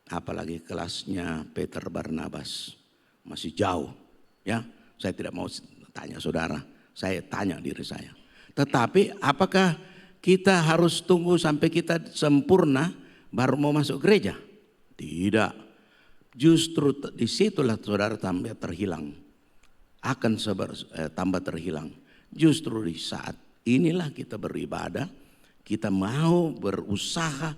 Apalagi kelasnya Peter Barnabas, masih jauh. Ya, saya tidak mau tanya saudara, saya tanya diri saya. Tetapi apakah kita harus tunggu sampai kita sempurna baru mau masuk gereja? Tidak. Justru disitulah saudara tambah terhilang. Akan tambah terhilang. Justru di saat inilah kita beribadah, kita mau berusaha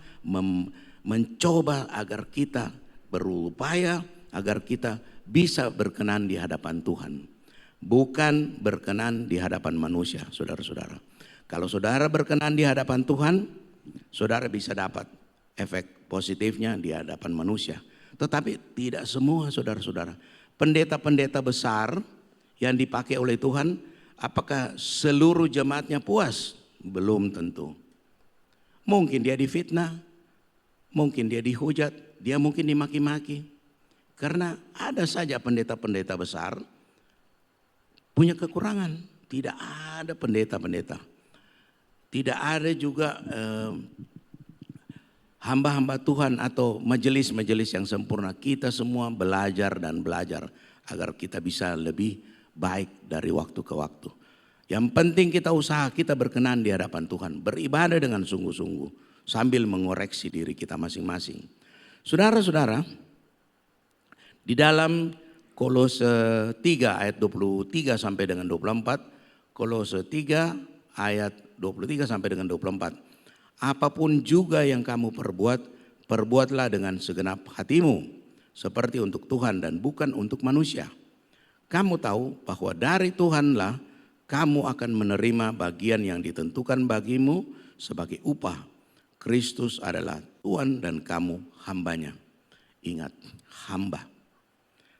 mencoba agar kita berupaya agar kita bisa berkenan di hadapan Tuhan. Bukan berkenan di hadapan manusia, saudara-saudara. Kalau saudara berkenan di hadapan Tuhan, saudara bisa dapat efek positifnya di hadapan manusia. Tetapi tidak semua, saudara-saudara. Pendeta-pendeta besar yang dipakai oleh Tuhan, apakah seluruh jemaatnya puas? Belum tentu. Mungkin dia difitnah, mungkin dia dihujat, dia mungkin dimaki-maki. Karena ada saja pendeta-pendeta besar punya kekurangan. Tidak ada pendeta-pendeta. Tidak ada juga hamba-hamba Tuhan atau majelis-majelis yang sempurna. Kita semua belajar dan belajar agar kita bisa lebih baik dari waktu ke waktu. Yang penting kita usaha, kita berkenan di hadapan Tuhan. Beribadah dengan sungguh-sungguh sambil mengoreksi diri kita masing-masing. Saudara-saudara, di dalam Kolose 3 ayat 23 sampai dengan 24, Kolose 3 ayat 23 sampai dengan 24. Apapun juga yang kamu perbuat, perbuatlah dengan segenap hatimu, seperti untuk Tuhan dan bukan untuk manusia. Kamu tahu bahwa dari Tuhanlah kamu akan menerima bagian yang ditentukan bagimu sebagai upah. Kristus adalah Tuhan dan kamu hambanya. Ingat, hamba.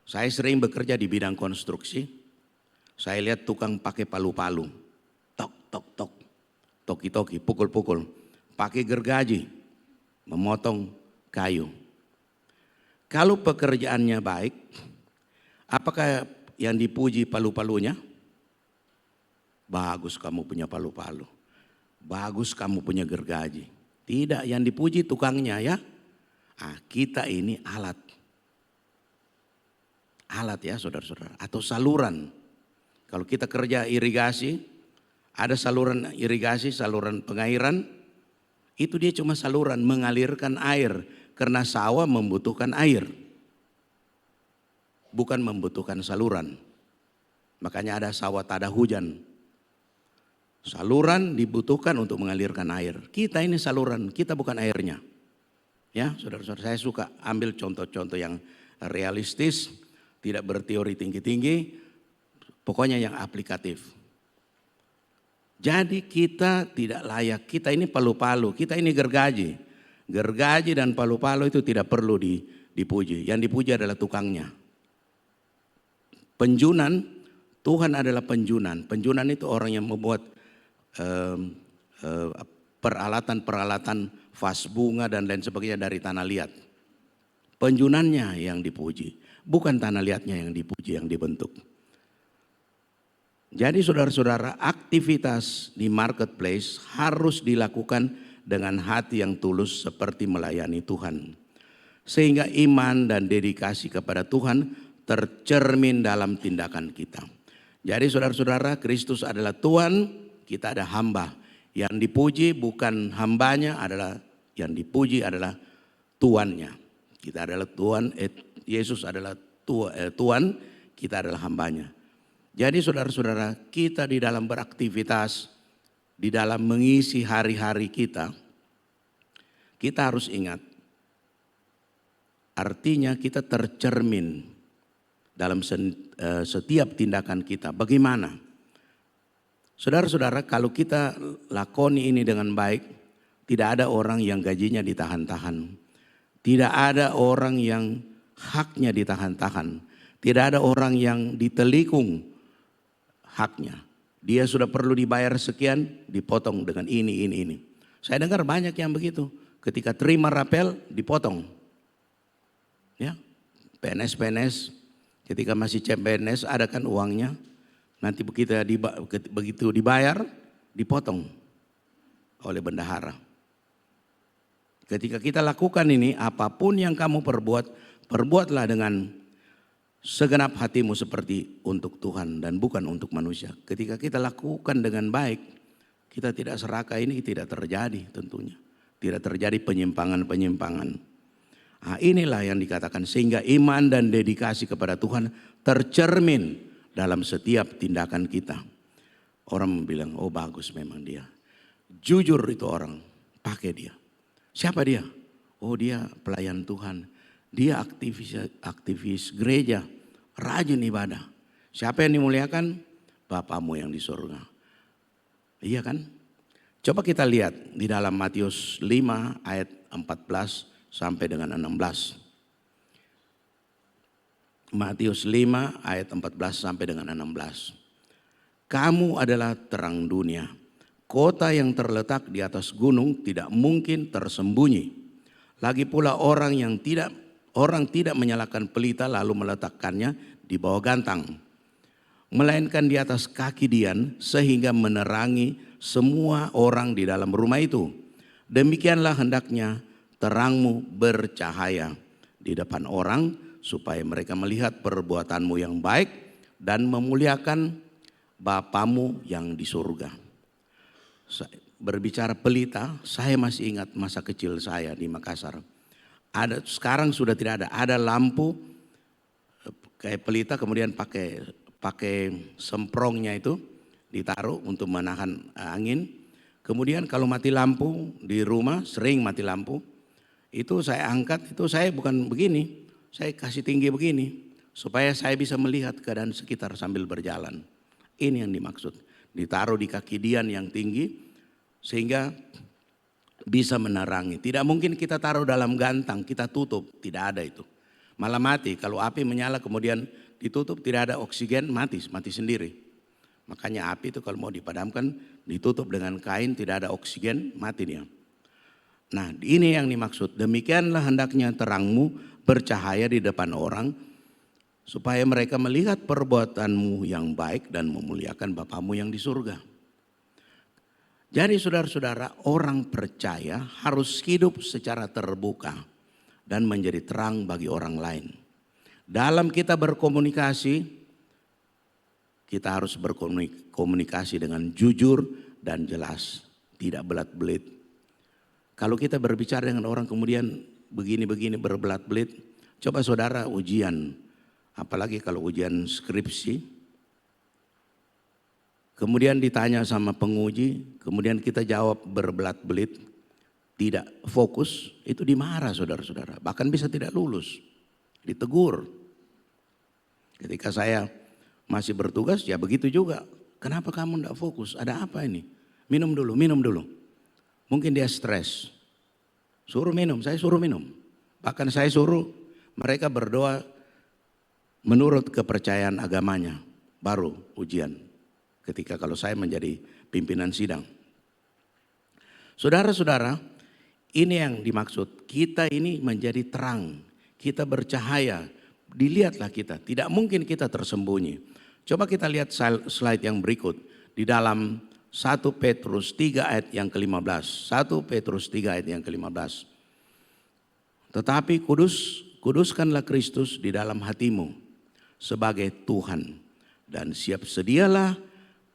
Saya sering bekerja di bidang konstruksi. Saya lihat tukang pakai palu-palu. Tok, tok, tok. Toki-toki, pukul-pukul. Pakai gergaji, memotong kayu. Kalau pekerjaannya baik, apakah yang dipuji palu-palunya? Bagus kamu punya palu-palu. Bagus kamu punya gergaji. Tidak, yang dipuji tukangnya ya. Kita ini alat. Alat ya saudara-saudara. Atau saluran. Kalau kita kerja irigasi, ada saluran irigasi, saluran pengairan. Itu dia cuma saluran mengalirkan air. Karena sawah membutuhkan air. Bukan membutuhkan saluran. Makanya ada sawah tak ada hujan. Saluran dibutuhkan untuk mengalirkan air. Kita ini saluran, kita bukan airnya. Ya, saudara-saudara, saya suka ambil contoh-contoh yang realistis, tidak berteori tinggi-tinggi, pokoknya yang aplikatif. Jadi kita tidak layak, kita ini palu-palu, kita ini gergaji. Gergaji dan palu-palu itu tidak perlu dipuji, yang dipuji adalah tukangnya. Penjunan, Tuhan adalah penjunan. Penjunan itu orang yang membuat peralatan-peralatan vas bunga dan lain sebagainya dari tanah liat. Penjunannya yang dipuji, bukan tanah liatnya yang dipuji, yang dibentuk. Jadi saudara-saudara, aktivitas di marketplace harus dilakukan dengan hati yang tulus seperti melayani Tuhan. Sehingga iman dan dedikasi kepada Tuhan tercermin dalam tindakan kita. Jadi saudara-saudara, Kristus adalah Tuhan, kita ada hamba. Yang dipuji bukan hambanya, adalah yang dipuji adalah tuannya. Kita adalah Tuhan, Yesus adalah Tuhan, kita adalah hambanya. Jadi saudara-saudara, kita di dalam beraktivitas, di dalam mengisi hari-hari kita harus ingat, artinya kita tercermin dalam setiap tindakan kita. Bagaimana? Saudara-saudara, kalau kita lakoni ini dengan baik, tidak ada orang yang gajinya ditahan-tahan. Tidak ada orang yang haknya ditahan-tahan. Tidak ada orang yang ditelikung haknya. Dia sudah perlu dibayar sekian, dipotong dengan ini. Saya dengar banyak yang begitu. Ketika terima rapel, dipotong. Ya, PNS, ketika masih CPNS ada kan uangnya. Nanti begitu dibayar, dipotong oleh bendahara. Ketika kita lakukan ini, apapun yang kamu perbuatlah dengan segenap hatimu seperti untuk Tuhan dan bukan untuk manusia. Ketika kita lakukan dengan baik, kita tidak serakah, ini tidak terjadi tentunya. Tidak terjadi penyimpangan-penyimpangan. Nah, inilah yang dikatakan sehingga iman dan dedikasi kepada Tuhan tercermin dalam setiap tindakan kita. Orang bilang, oh bagus memang dia. Jujur itu orang, pakai dia. Siapa dia? Oh dia pelayan Tuhan. Dia aktivis gereja, rajin ibadah. Siapa yang dimuliakan? Bapamu yang di surga. Iya kan? Coba kita lihat di dalam Matius 5 ayat 14 sampai dengan 16. Matius 5 ayat 14 sampai dengan 16. Kamu adalah terang dunia. Kota yang terletak di atas gunung tidak mungkin tersembunyi. Lagi pula orang tidak menyalakan pelita lalu meletakkannya di bawah gantang, melainkan di atas kaki dian sehingga menerangi semua orang di dalam rumah itu. Demikianlah hendaknya terangmu bercahaya di depan orang supaya mereka melihat perbuatanmu yang baik dan memuliakan Bapamu yang di surga. Berbicara pelita, saya masih ingat masa kecil saya di Makassar. Sekarang sudah tidak ada. Ada lampu kayak pelita, kemudian pakai semprongnya itu ditaruh untuk menahan angin. Kemudian kalau mati lampu di rumah, sering mati lampu, itu saya angkat, itu saya bukan begini, saya kasih tinggi begini supaya saya bisa melihat keadaan sekitar sambil berjalan. Ini yang dimaksud. Ditaruh di kaki dian yang tinggi sehingga bisa menerangi. Tidak mungkin kita taruh dalam gantang, kita tutup, tidak ada itu. Malah mati, kalau api menyala kemudian ditutup tidak ada oksigen, mati sendiri. Makanya api itu kalau mau dipadamkan ditutup dengan kain, tidak ada oksigen, mati dia. Nah ini yang dimaksud, demikianlah hendaknya terangmu bercahaya di depan orang supaya mereka melihat perbuatanmu yang baik dan memuliakan Bapamu yang di surga. Jadi saudara-saudara, orang percaya harus hidup secara terbuka dan menjadi terang bagi orang lain. Dalam kita berkomunikasi, kita harus berkomunikasi dengan jujur dan jelas, tidak belat-belit. Kalau kita berbicara dengan orang kemudian begini-begini berbelat-belit, coba saudara ujian, apalagi kalau ujian skripsi, kemudian ditanya sama penguji, kemudian kita jawab berbelat-belit, tidak fokus, itu dimarah saudara-saudara. Bahkan bisa tidak lulus, ditegur. Ketika saya masih bertugas ya begitu juga. Kenapa kamu tidak fokus? Ada apa ini? Minum dulu. Mungkin dia stres. Suruh minum, saya suruh minum. Bahkan saya suruh mereka berdoa menurut kepercayaan agamanya. Baru ujian. Ketika kalau saya menjadi pimpinan sidang. Saudara-saudara, ini yang dimaksud. Kita ini menjadi terang. Kita bercahaya. Dilihatlah kita. Tidak mungkin kita tersembunyi. Coba kita lihat slide yang berikut. Di dalam 1 Petrus 3 ayat yang ke-15. 1 Petrus 3 ayat yang ke-15. Tetapi kuduskanlah Kristus di dalam hatimu sebagai Tuhan. Dan siap sedialah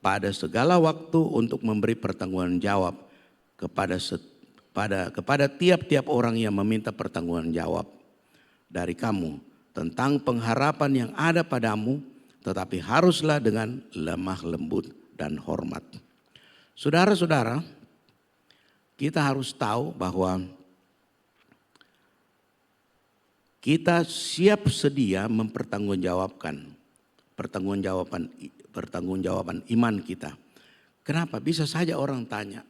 pada segala waktu untuk memberi pertanggungan jawab kepada tiap-tiap orang yang meminta pertanggungan jawab dari kamu tentang pengharapan yang ada padamu, tetapi haruslah dengan lemah lembut dan hormat. Saudara-saudara, kita harus tahu bahwa kita siap sedia mempertanggungjawabkan pertanggungjawaban iman kita. Kenapa? Bisa saja orang tanya,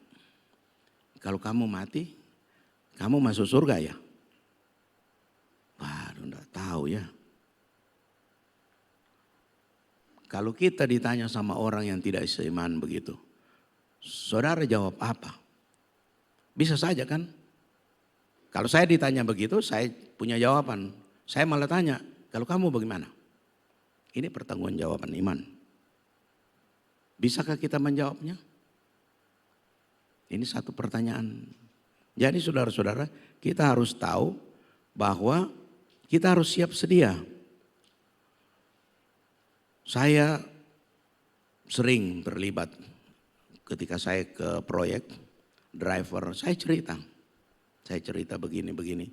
kalau kamu mati, kamu masuk surga ya? Waduh, enggak tahu ya. Kalau kita ditanya sama orang yang tidak seiman begitu, saudara jawab apa? Bisa saja kan? Kalau saya ditanya begitu, saya punya jawaban. Saya malah tanya, kalau kamu bagaimana? Ini pertanggungjawaban iman. Bisakah kita menjawabnya? Ini satu pertanyaan. Jadi saudara-saudara, kita harus tahu bahwa kita harus siap sedia. Saya sering terlibat ketika saya ke proyek driver, saya cerita begini-begini.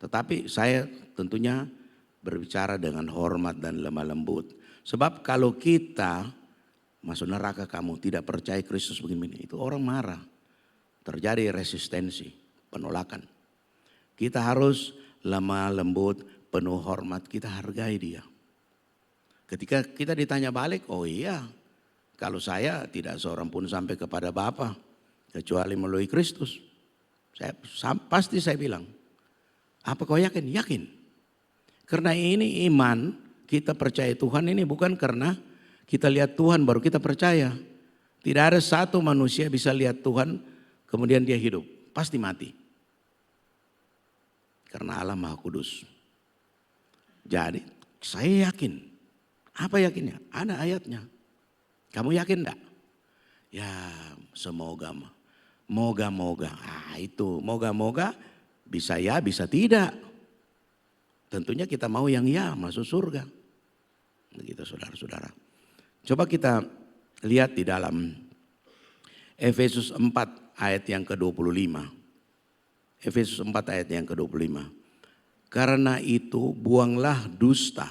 Tetapi saya tentunya berbicara dengan hormat dan lemah lembut. Sebab kalau kita masuk neraka kamu tidak percaya Kristus begini, itu orang marah. Terjadi resistensi, penolakan. Kita harus lemah lembut, penuh hormat, kita hargai dia. Ketika kita ditanya balik, oh iya, kalau saya tidak seorang pun sampai kepada Bapa kecuali melalui Kristus. Pasti saya bilang, apa kau yakin? Yakin. Karena ini iman, kita percaya Tuhan ini bukan karena kita lihat Tuhan baru kita percaya. Tidak ada satu manusia bisa lihat Tuhan kemudian dia hidup, pasti mati. Karena Allah Maha Kudus. Jadi saya yakin. Apa yakinnya? Ada ayatnya. Kamu yakin enggak? Ya semoga. Moga-moga. Itu moga-moga bisa ya bisa tidak. Tentunya kita mau yang ya masuk surga. Begitu saudara-saudara. Coba kita lihat di dalam Efesus 4 ayat yang ke-25. Efesus 4 ayat yang ke-25. Karena itu buanglah dusta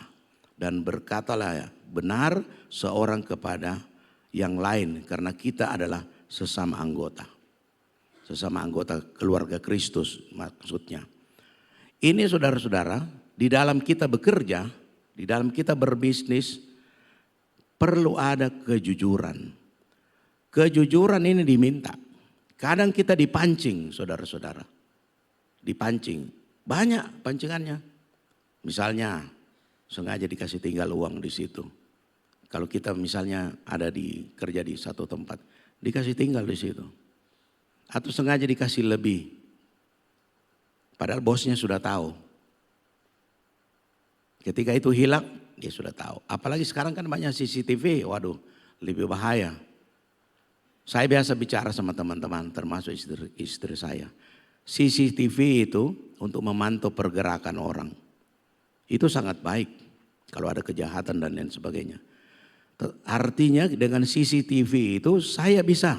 dan berkatalah benar seorang kepada yang lain. Karena kita adalah sesama anggota. Sesama anggota keluarga Kristus maksudnya. Ini saudara-saudara, di dalam kita bekerja, di dalam kita berbisnis, perlu ada kejujuran. Kejujuran ini diminta. Kadang kita dipancing saudara-saudara. Dipancing, banyak pancingannya. Misalnya sengaja dikasih tinggal uang di situ. Kalau kita misalnya ada kerja di satu tempat, dikasih tinggal di situ. Atau sengaja dikasih lebih. Padahal bosnya sudah tahu. Ketika itu hilang, dia sudah tahu. Apalagi sekarang kan banyak CCTV, waduh lebih bahaya. Saya biasa bicara sama teman-teman, termasuk istri saya. CCTV itu untuk memantau pergerakan orang. Itu sangat baik kalau ada kejahatan dan lain sebagainya. Artinya dengan CCTV itu saya bisa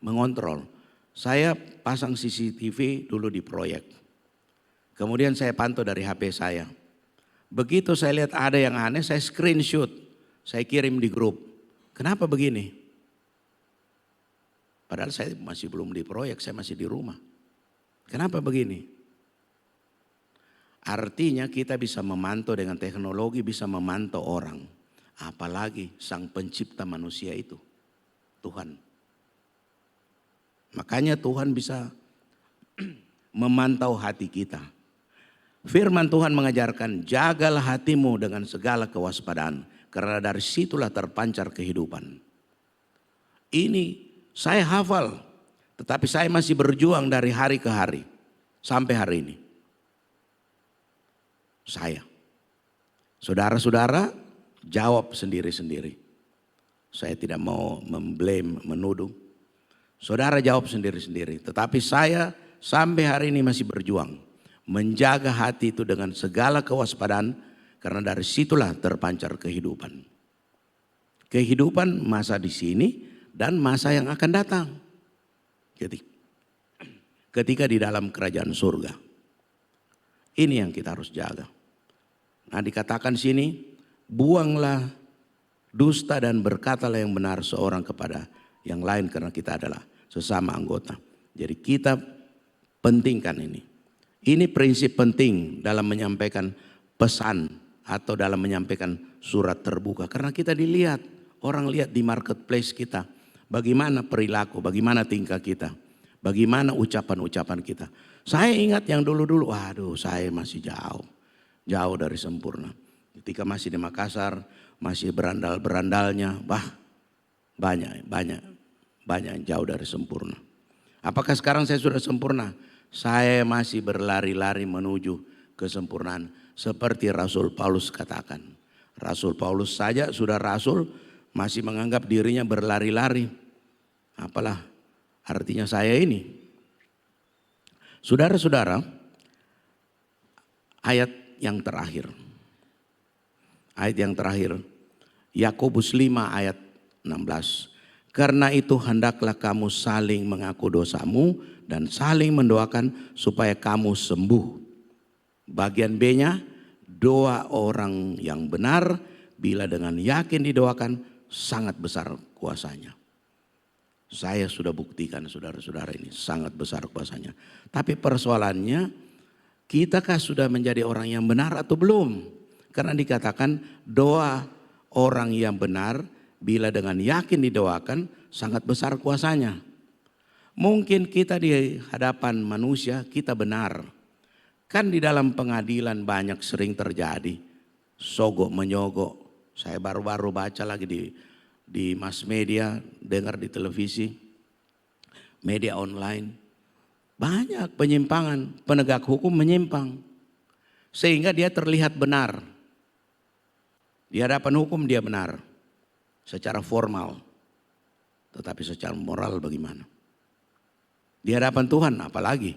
mengontrol. Saya pasang CCTV dulu di proyek. Kemudian saya pantau dari HP saya. Begitu saya lihat ada yang aneh, saya screenshot. Saya kirim di grup. Kenapa begini? Padahal saya masih belum di proyek, saya masih di rumah. Kenapa begini? Artinya kita bisa memantau dengan teknologi, bisa memantau orang. Apalagi sang pencipta manusia itu, Tuhan. Makanya Tuhan bisa memantau hati kita. Firman Tuhan mengajarkan, jagalah hatimu dengan segala kewaspadaan. Karena dari situlah terpancar kehidupan. Ini saya hafal. Tetapi saya masih berjuang dari hari ke hari. Sampai hari ini. Saya. Saudara-saudara jawab sendiri-sendiri. Saya tidak mau memblame, menuduh. Saudara jawab sendiri-sendiri. Tetapi saya sampai hari ini masih berjuang. Menjaga hati itu dengan segala kewaspadaan. Karena dari situlah terpancar kehidupan. Kehidupan masa di sini dan masa yang akan datang. Ketika di dalam kerajaan surga. Ini yang kita harus jaga. Nah, dikatakan sini, buanglah dusta dan berkatalah yang benar seorang kepada yang lain karena kita adalah sesama anggota. Jadi kita pentingkan ini. Ini prinsip penting dalam menyampaikan pesan atau dalam menyampaikan surat terbuka. Karena kita dilihat, orang lihat di marketplace kita. Bagaimana perilaku, bagaimana tingkah kita. Bagaimana ucapan-ucapan kita. Saya ingat yang dulu-dulu, waduh saya masih jauh. Jauh dari sempurna. Ketika masih di Makassar, masih berandal-berandalnya, banyak yang jauh dari sempurna. Apakah sekarang saya sudah sempurna? Saya masih berlari-lari menuju kesempurnaan. Seperti Rasul Paulus katakan. Rasul Paulus saja sudah rasul, masih menganggap dirinya berlari-lari. Apalah artinya saya ini. Saudara-saudara, ayat yang terakhir. Ayat yang terakhir, Yakobus 5 ayat 16. Karena itu hendaklah kamu saling mengaku dosamu dan saling mendoakan supaya kamu sembuh. Bagian B-nya, doa orang yang benar bila dengan yakin didoakan sangat besar kuasanya. Saya sudah buktikan saudara-saudara ini sangat besar kuasanya. Tapi persoalannya, kitakah sudah menjadi orang yang benar atau belum? Karena dikatakan doa orang yang benar bila dengan yakin didoakan sangat besar kuasanya. Mungkin kita di hadapan manusia kita benar. Kan di dalam pengadilan banyak sering terjadi sogok menyogok. Saya baru-baru baca lagi di mass media, dengar di televisi, media online. Banyak penyimpangan, penegak hukum menyimpang. Sehingga dia terlihat benar. Di hadapan hukum dia benar. Secara formal, tetapi secara moral bagaimana? Di hadapan Tuhan apalagi?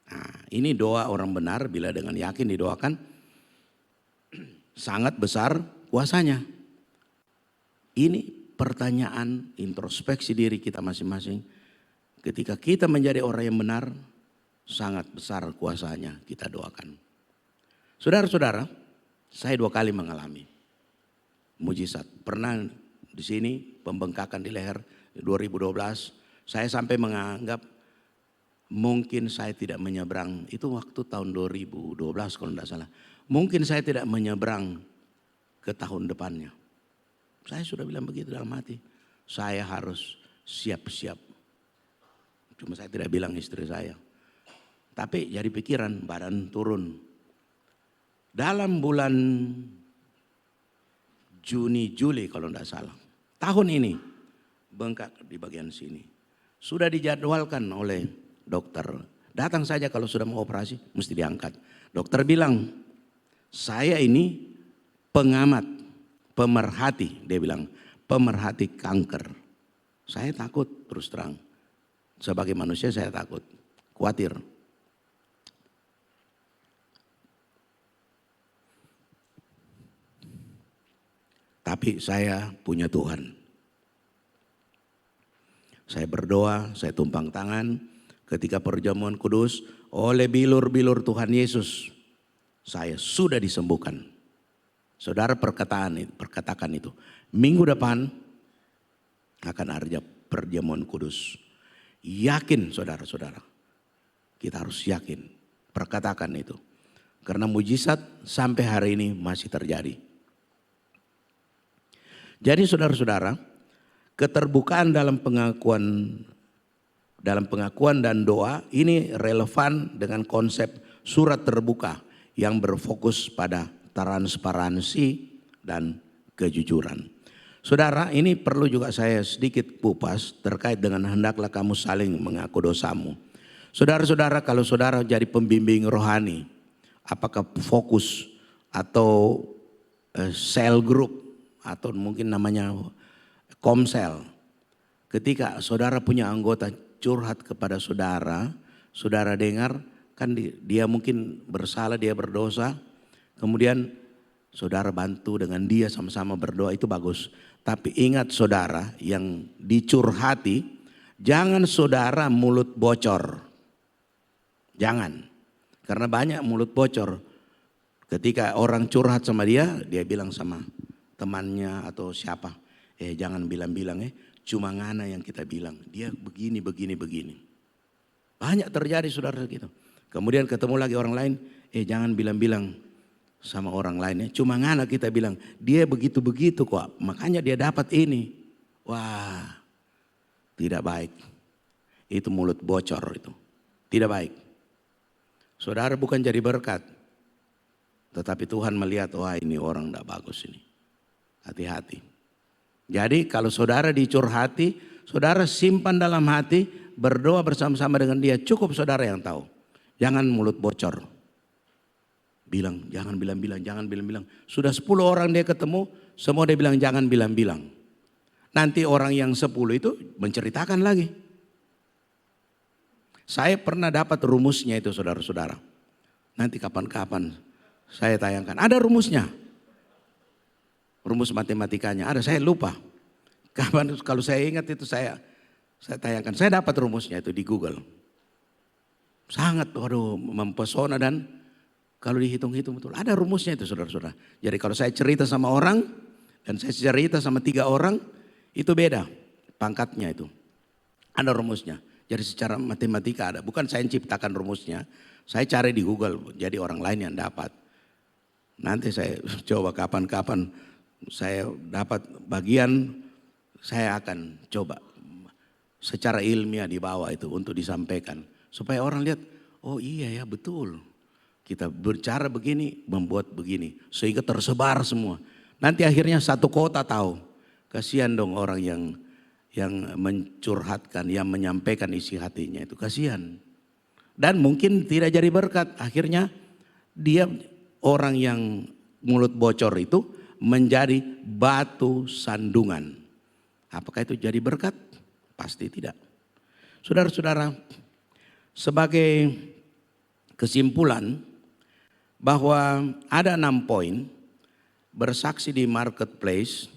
Nah, ini doa orang benar bila dengan yakin didoakan sangat besar kuasanya. Ini pertanyaan introspeksi diri kita masing-masing. Ketika kita menjadi orang yang benar, sangat besar kuasanya kita doakan. Saudara-saudara, saya 2 kali mengalami mujizat. Pernah di sini pembengkakan di leher 2012. Saya sampai menganggap mungkin saya tidak menyeberang. Itu waktu tahun 2012 kalau tidak salah. Mungkin saya tidak menyeberang ke tahun depannya. Saya sudah bilang begitu dalam hati. Saya harus siap-siap. Cuma saya tidak bilang istri saya. Tapi jadi pikiran, badan turun. Dalam bulan Juni, Juli kalau tidak salah. Tahun ini bengkak di bagian sini. Sudah dijadwalkan oleh dokter. Datang saja kalau sudah mau operasi mesti diangkat. Dokter bilang, saya ini pengamat, pemerhati. Dia bilang, pemerhati kanker. Saya takut terus terang. Sebagai manusia saya takut, khawatir. Tapi saya punya Tuhan. Saya berdoa, saya tumpang tangan ketika perjamuan kudus oleh bilur-bilur Tuhan Yesus. Saya sudah disembuhkan. Saudara perkatakan itu. Minggu depan akan ada perjamuan kudus. Yakin saudara-saudara. Kita harus yakin. Perkatakan itu. Karena mujizat sampai hari ini masih terjadi. Jadi saudara-saudara, keterbukaan dalam pengakuan dan doa ini relevan dengan konsep surat terbuka yang berfokus pada transparansi dan kejujuran. Saudara, ini perlu juga saya sedikit kupas terkait dengan hendaklah kamu saling mengaku dosamu. Saudara-saudara, kalau saudara jadi pembimbing rohani, apakah fokus atau cell group atau mungkin namanya komsel. Ketika saudara punya anggota curhat kepada saudara, saudara dengar kan dia mungkin bersalah, dia berdosa. Kemudian saudara bantu dengan dia sama-sama berdoa, itu bagus. Tapi ingat saudara yang dicurhati, jangan saudara mulut bocor. Jangan. Karena banyak mulut bocor. Ketika orang curhat sama dia bilang sama temannya atau siapa, jangan bilang-bilang cuma ngana yang kita bilang. Dia begini. Banyak terjadi saudara gitu. Kemudian ketemu lagi orang lain, jangan bilang-bilang sama orang lain cuma ngana kita bilang. Dia begitu-begitu kok, makanya dia dapat ini. Wah, tidak baik. Itu mulut bocor itu. Tidak baik. Saudara bukan jadi berkat. Tetapi Tuhan melihat, wah ini orang tidak bagus ini. Hati-hati. Jadi kalau saudara dicurhati, saudara simpan dalam hati, berdoa bersama-sama dengan dia. Cukup saudara yang tahu. Jangan mulut bocor. Bilang, jangan bilang-bilang, jangan bilang-bilang. Sudah 10 orang dia ketemu, semua dia bilang jangan bilang-bilang. Nanti orang yang 10 itu menceritakan lagi. Saya pernah dapat rumusnya itu saudara-saudara. Nanti kapan-kapan saya tayangkan. Ada rumusnya. Rumus matematikanya ada, saya lupa. Kapan kalau saya ingat itu saya tayangkan. Saya dapat rumusnya itu di Google. Sangat mempesona dan kalau dihitung-hitung betul. Ada rumusnya itu saudara-saudara. Jadi kalau saya cerita sama orang dan saya cerita sama 3 orang, itu beda pangkatnya itu. Ada rumusnya. Jadi secara matematika ada. Bukan saya ciptakan rumusnya. Saya cari di Google. Jadi orang lain yang dapat. Nanti saya coba kapan-kapan saya dapat bagian. Saya akan coba secara ilmiah dibawa itu untuk disampaikan. Supaya orang lihat, oh iya ya betul. Kita bercara begini, membuat begini. Sehingga tersebar semua. Nanti akhirnya satu kota tahu. Kasihan dong orang yang mencurhatkan, yang menyampaikan isi hatinya itu. Kasihan. Dan mungkin tidak jadi berkat. Akhirnya dia orang yang mulut bocor itu menjadi batu sandungan. Apakah itu jadi berkat? Pasti tidak. Saudara-saudara, sebagai kesimpulan bahwa ada 6 poin bersaksi di marketplace,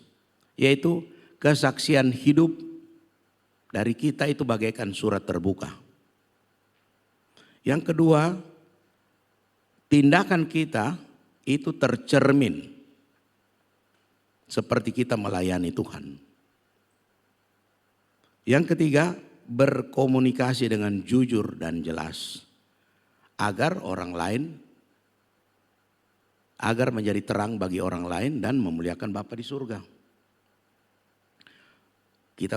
yaitu kesaksian hidup dari kita itu bagaikan surat terbuka. Yang kedua, tindakan kita itu tercermin seperti kita melayani Tuhan. Yang ketiga, berkomunikasi dengan jujur dan jelas agar orang lain, agar menjadi terang bagi orang lain dan memuliakan Bapa di surga. Kita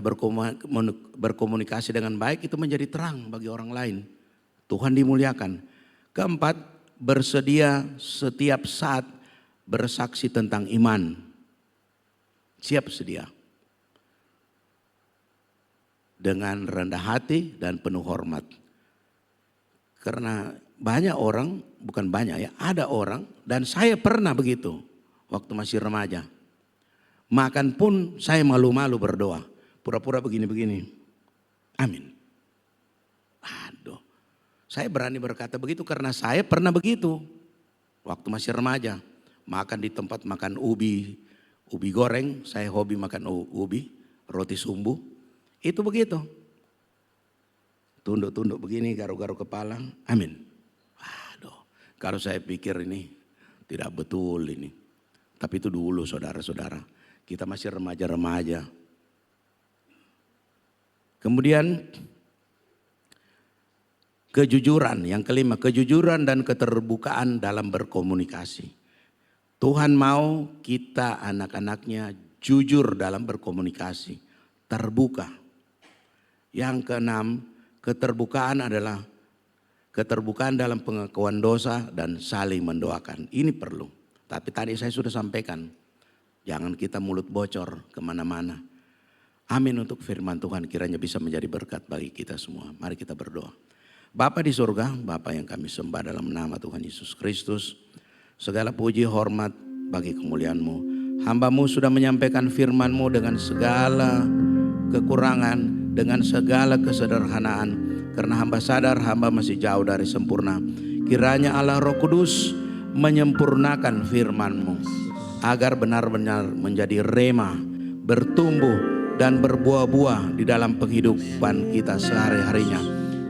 berkomunikasi dengan baik itu menjadi terang bagi orang lain. Tuhan dimuliakan. Keempat, bersedia setiap saat bersaksi tentang iman. Siap sedia. Dengan rendah hati dan penuh hormat. Karena banyak orang, bukan banyak ya, ada orang dan saya pernah begitu waktu masih remaja. Makan pun saya malu-malu berdoa. Pura-pura begini-begini. Amin. Aduh. Saya berani berkata begitu karena saya pernah begitu. Waktu masih remaja. Makan di tempat makan ubi goreng. Saya hobi makan ubi, roti sumbu. Itu begitu. Tunduk-tunduk begini, garu-garu kepala. Amin. Aduh. Kalau saya pikir ini tidak betul ini. Tapi itu dulu saudara-saudara. Kita masih remaja-remaja. Kemudian kejujuran, yang kelima, kejujuran dan keterbukaan dalam berkomunikasi. Tuhan mau kita anak-anaknya jujur dalam berkomunikasi, terbuka. Yang keenam, keterbukaan adalah keterbukaan dalam pengakuan dosa dan saling mendoakan. Ini perlu, tapi tadi saya sudah sampaikan, jangan kita mulut bocor kemana-mana. Amin untuk firman Tuhan kiranya bisa menjadi berkat bagi kita semua. Mari kita berdoa. Bapa di surga, Bapa yang kami sembah dalam nama Tuhan Yesus Kristus. Segala puji hormat bagi kemuliaan-Mu. Hamba-Mu sudah menyampaikan firman-Mu dengan segala kekurangan, dengan segala kesederhanaan. Karena hamba sadar hamba masih jauh dari sempurna. Kiranya Allah Roh Kudus menyempurnakan firman-Mu. Agar benar-benar menjadi rema, bertumbuh, dan berbuah-buah di dalam penghidupan kita sehari-harinya.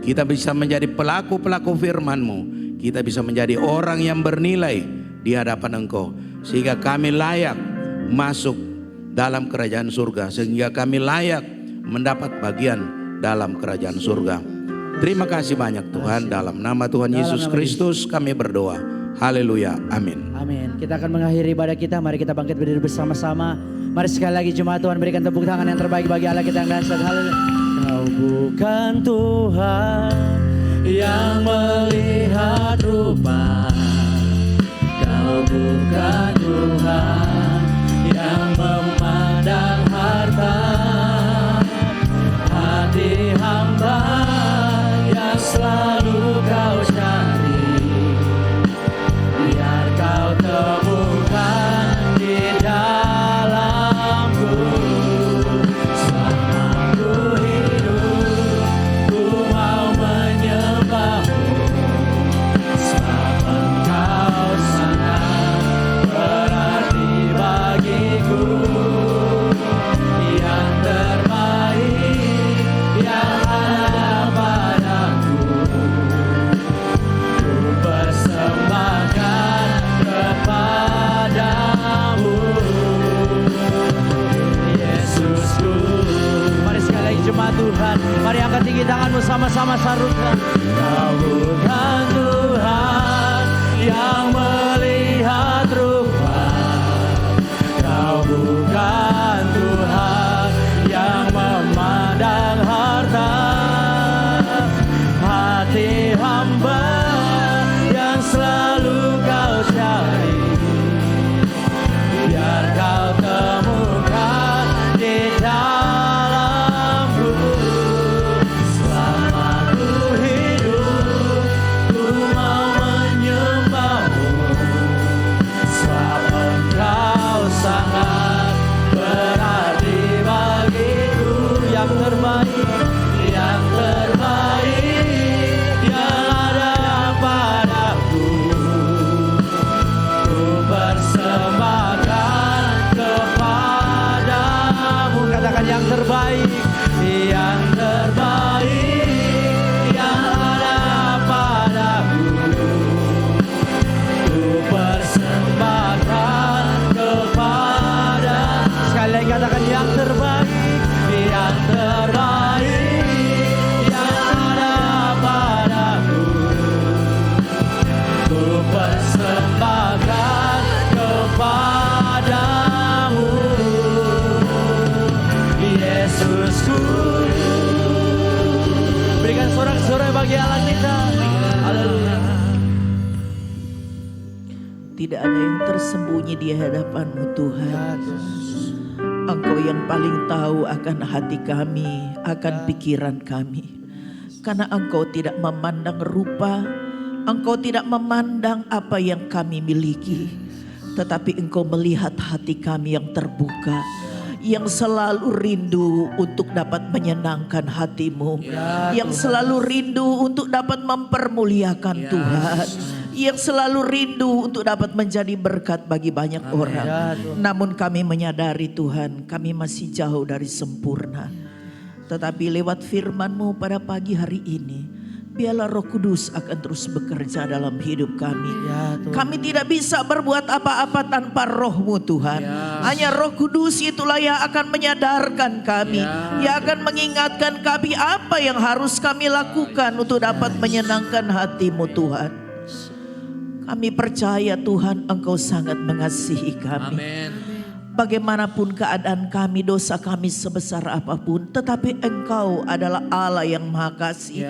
Kita bisa menjadi pelaku-pelaku firman-Mu. Kita bisa menjadi orang yang bernilai di hadapan Engkau, sehingga kami layak masuk dalam kerajaan surga, sehingga kami layak mendapat bagian dalam kerajaan surga. Terima kasih banyak Tuhan, dalam nama Tuhan Yesus Kristus kami berdoa. Haleluya, amin. Amin. Kita akan mengakhiri ibadah kita. Mari kita bangkit berdiri bersama-sama. Mari sekali lagi jemaat Tuhan berikan tepuk tangan yang terbaik bagi Allah kita yang dahsyat. Haleluya. Kau bukan Tuhan yang melihat rupa, Kau bukan Tuhan yang memandang harta. Hati hamba yang selalu Kau cari, biar Kau temukan di dalamku. Selama ku hidup, ku mau menyembahmu, sebab Engkau sangat berarti bagiku. Yang terbaik yang ada padaku, ku persembahkan kepadamu, Yesusku. Mari sekali lagi jemaat Tuhan, mari angkat tinggi tanganmu, sama-sama sarungkan. Kau bukan Tuhan yang melihat rupa, Kau bukan Tuhan yang memandang harta. Hati hamba yang selalu Kau cari, biar Kau temukan di dalamku. Selama ku hidup, ku mau menyembahmu, sebab Engkau sangat berarti bagiku. Yang terbaik yang ada padaku, ku persembahkan kepadamu. Katakan yang terbaik yang ada padaku, ku persembahkan kepadamu. Sekali lagi katakan yang terbaik yang ada padaku, ku persembahkan kepadamu, Yesusku. Berikan sorak-sorai bagi Allah kita. Haleluya. Tidak ada yang tersembunyi di hadapan-Mu Tuhan. Engkau yang paling tahu akan hati kami, akan pikiran kami. Karena Engkau tidak memandang rupa, Engkau tidak memandang apa yang kami miliki, tetapi Engkau melihat hati kami yang terbuka, yang selalu rindu untuk dapat menyenangkan hati-Mu, yang selalu rindu untuk dapat mempermuliakan Tuhan, yang selalu rindu untuk dapat menjadi berkat bagi banyak orang. Namun kami menyadari Tuhan, kami masih jauh dari sempurna. Tetapi lewat firman-Mu pada pagi hari ini, biarlah Roh Kudus akan terus bekerja dalam hidup kami. Kami tidak bisa berbuat apa-apa tanpa Roh-Mu Tuhan. Hanya Roh Kudus itulah yang akan menyadarkan kami, yang akan mengingatkan kami apa yang harus kami lakukan untuk dapat menyenangkan hati-Mu Tuhan. Kami percaya Tuhan Engkau sangat mengasihi kami. Bagaimanapun keadaan kami, dosa kami sebesar apapun, tetapi Engkau adalah Allah yang Maha Kasih.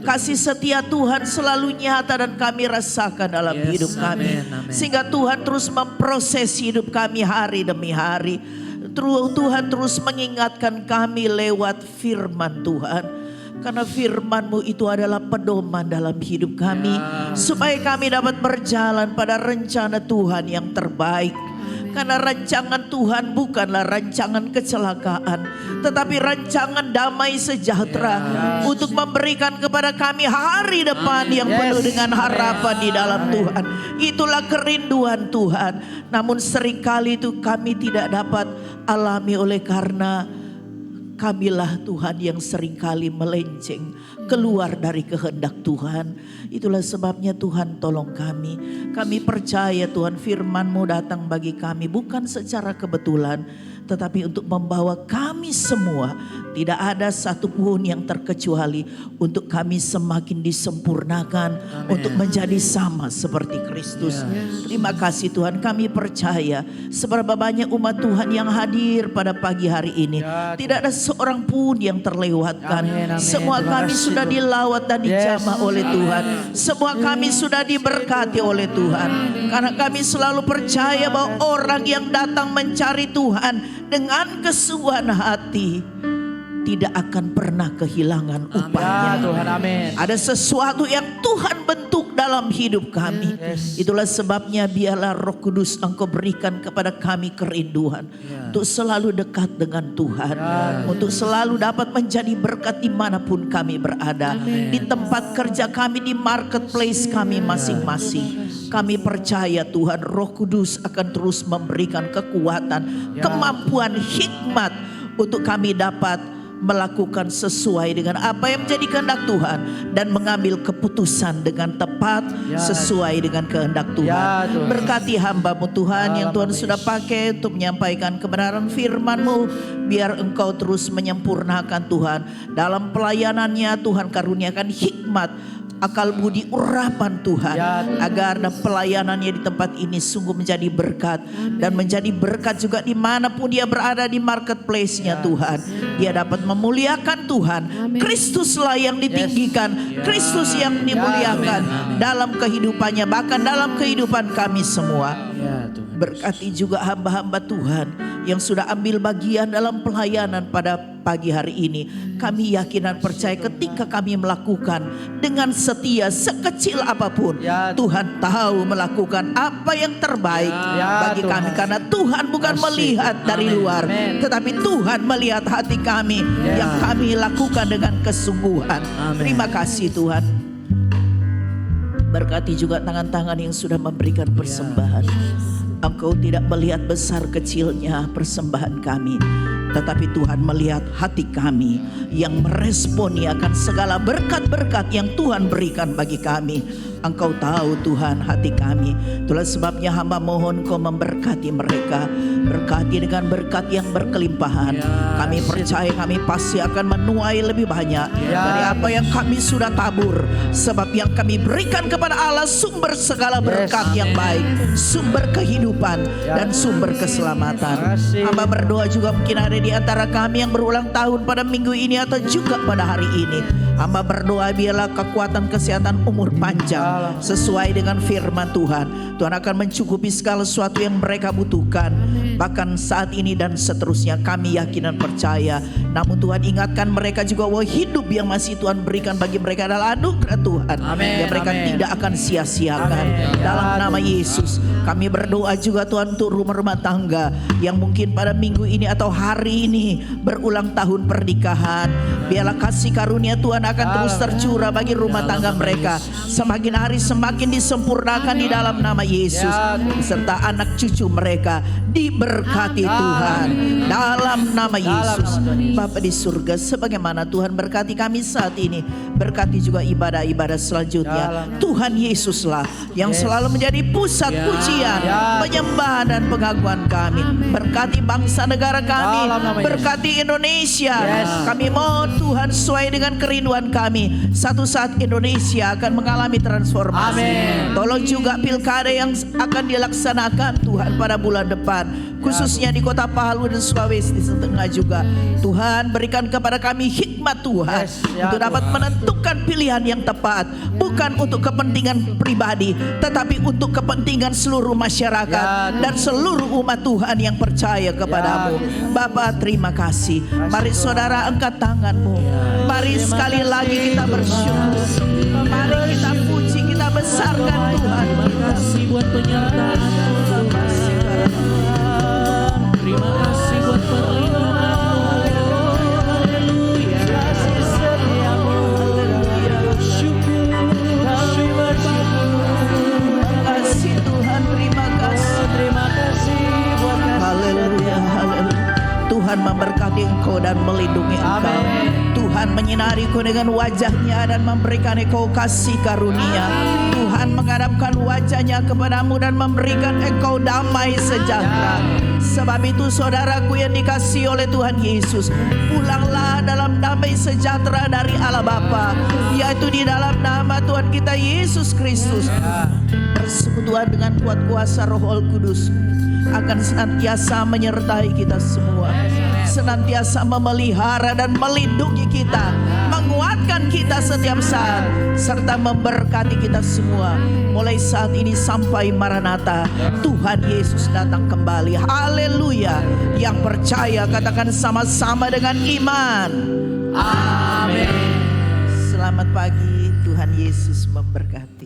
Kasih setia Tuhan selalu nyata dan kami rasakan dalam hidup kami. Sehingga Tuhan terus memproses hidup kami hari demi hari. Tuhan terus mengingatkan kami lewat firman Tuhan. Karena firman-Mu itu adalah pedoman dalam hidup kami, supaya kami dapat berjalan pada rencana Tuhan yang terbaik. Karena rancangan Tuhan bukanlah rancangan kecelakaan, tetapi rancangan damai sejahtera untuk memberikan kepada kami hari depan yang penuh dengan harapan di dalam Tuhan. Itulah kerinduan Tuhan. Namun seringkali itu kami tidak dapat alami oleh karena Kamilah Tuhan yang seringkali melenceng keluar dari kehendak Tuhan. Itulah sebabnya Tuhan tolong kami. Kami percaya Tuhan firman-Mu datang bagi kami bukan secara kebetulan, tetapi untuk membawa kami semua. Tidak ada satupun yang terkecuali untuk kami semakin disempurnakan. Amen. Untuk menjadi sama seperti Kristus. Terima kasih Tuhan, kami percaya seberapa banyak umat Tuhan yang hadir pada pagi hari ini. Tidak ada seorang pun yang terlewatkan. Amin, amin. Semua Terima kami kasih, sudah Tuhan. dilawat dan dijamah Yes. oleh Tuhan. Semua kami sudah diberkati oleh Tuhan. Karena kami selalu percaya bahwa orang yang datang mencari Tuhan dengan kesungguhan hati tidak akan pernah kehilangan Ya upahnya. Tuhan, amin. Ada sesuatu yang Tuhan bentuk dalam hidup kami. Yes. Itulah sebabnya biarlah Roh Kudus Engkau berikan kepada kami kerinduan untuk selalu dekat dengan Tuhan, untuk selalu dapat menjadi berkat dimanapun kami berada, di tempat kerja kami, di marketplace kami masing-masing. Kami percaya Tuhan Roh Kudus akan terus memberikan kekuatan, kemampuan, hikmat untuk kami dapat melakukan sesuai dengan apa yang menjadi kehendak Tuhan dan mengambil keputusan dengan tepat sesuai dengan kehendak Tuhan. Ya, Tuhan. Berkati hamba-Mu Tuhan yang Tuhan sudah pakai untuk menyampaikan kebenaran firman-Mu. Biar Engkau terus menyempurnakan Tuhan dalam pelayanannya. Tuhan karuniakan hikmat, akal budi, urapan Tuhan, agar pelayanannya di tempat ini sungguh menjadi berkat dan menjadi berkat juga dimanapun dia berada di marketplace-nya Tuhan. Dia dapat memuliakan Tuhan. Kristuslah yang ditinggikan, Kristus yang dimuliakan dalam kehidupannya, bahkan dalam kehidupan kami semua. Ya Tuhan. Berkati juga hamba-hamba Tuhan yang sudah ambil bagian dalam pelayanan pada pagi hari ini. Kami yakin dan percaya ketika kami melakukan dengan setia sekecil apapun, Ya, Tuhan tahu melakukan apa yang terbaik Ya, bagi Tuhan. kami. Karena Tuhan bukan Kasih. melihat dari Amin. luar, Amin. tetapi Tuhan melihat hati kami yang kami lakukan dengan kesungguhan. Amin. Terima kasih Tuhan. Berkati juga tangan-tangan yang sudah memberikan persembahan. Engkau tidak melihat besar kecilnya persembahan kami, tetapi Tuhan melihat hati kami yang meresponi akan segala berkat-berkat yang Tuhan berikan bagi kami. Engkau tahu Tuhan hati kami. Itulah sebabnya hamba mohon Kau memberkati mereka. Berkati dengan berkat yang berkelimpahan. Kami percaya kami pasti akan menuai lebih banyak dari apa yang kami sudah tabur. Sebab yang kami berikan kepada Allah sumber segala berkat yang baik, sumber kehidupan dan sumber keselamatan. Hamba berdoa juga mungkin ada di antara kami yang berulang tahun pada minggu ini atau juga pada hari ini. Hamba berdoa biarlah kekuatan kesehatan umur panjang sesuai dengan firman Tuhan. Tuhan akan mencukupi segala sesuatu yang mereka butuhkan. Bahkan saat ini dan seterusnya kami yakin dan percaya. Namun Tuhan ingatkan mereka juga bahwa hidup yang masih Tuhan berikan bagi mereka adalah anugerah Tuhan. Yang mereka tidak akan sia-siakan. Dalam nama Yesus kami berdoa juga Tuhan untuk rumah-rumah tangga yang mungkin pada minggu ini atau hari ini berulang tahun pernikahan. Biarlah kasih karunia Tuhan akan terus tercurah bagi rumah tangga mereka. Semakin hari semakin disempurnakan di dalam nama Yesus. Serta anak cucu mereka diberkati Tuhan dalam nama Yesus. Bapa di surga, sebagaimana Tuhan berkati kami saat ini, berkati juga ibadah-ibadah selanjutnya. Tuhan Yesuslah yang selalu menjadi pusat pujian, penyembahan dan pengakuan kami. Berkati bangsa negara kami, berkati Indonesia. Kami mohon Tuhan sesuai dengan kerinduan kami. Satu saat Indonesia akan mengalami transformasi. Tolong juga pilkada yang akan dilaksanakan Tuhan pada bulan depan, khususnya di kota Palu dan Sulawesi Tengah juga. Tuhan berikan kepada kami hikmat Tuhan untuk dapat menentukan pilihan yang tepat, bukan untuk kepentingan pribadi, tetapi untuk kepentingan seluruh masyarakat dan seluruh umat Tuhan yang percaya kepadamu. Bapa, terima kasih. Mari saudara angkat tanganmu. Mari sekali lagi kita bersyukur. Mari kita puji, kita besarkan Tuhan. Terima kasih buat penyertaan. Terima kasih buat perlindungan. Haleluya. Kasih setiamu. Syukur kami bersyukur. Terima kasih Tuhan, terima kasih. Terima kasih buat Haleluya, haleluya. Tuhan memberkati memberkati engkau dan melindungi engkau. Tuhan menyinariku dengan wajahnya dan memberikan engkau kasih karunia. Tuhan menghadapkan wajahnya kepadamu dan memberikan engkau damai sejahtera. Sebab itu saudaraku yang dikasihi oleh Tuhan Yesus, pulanglah dalam damai sejahtera dari Allah Bapa, yaitu di dalam nama Tuhan kita Yesus Kristus. Persekutuan dengan kuat kuasa Roh Kudus akan senantiasa menyertai kita semua, senantiasa memelihara dan melindungi kita, menguatkan kita setiap saat, serta memberkati kita semua mulai saat ini sampai Maranatha. Tuhan Yesus datang kembali. Haleluya. Yang percaya katakan sama-sama dengan iman. Amin. Selamat pagi, Tuhan Yesus memberkati.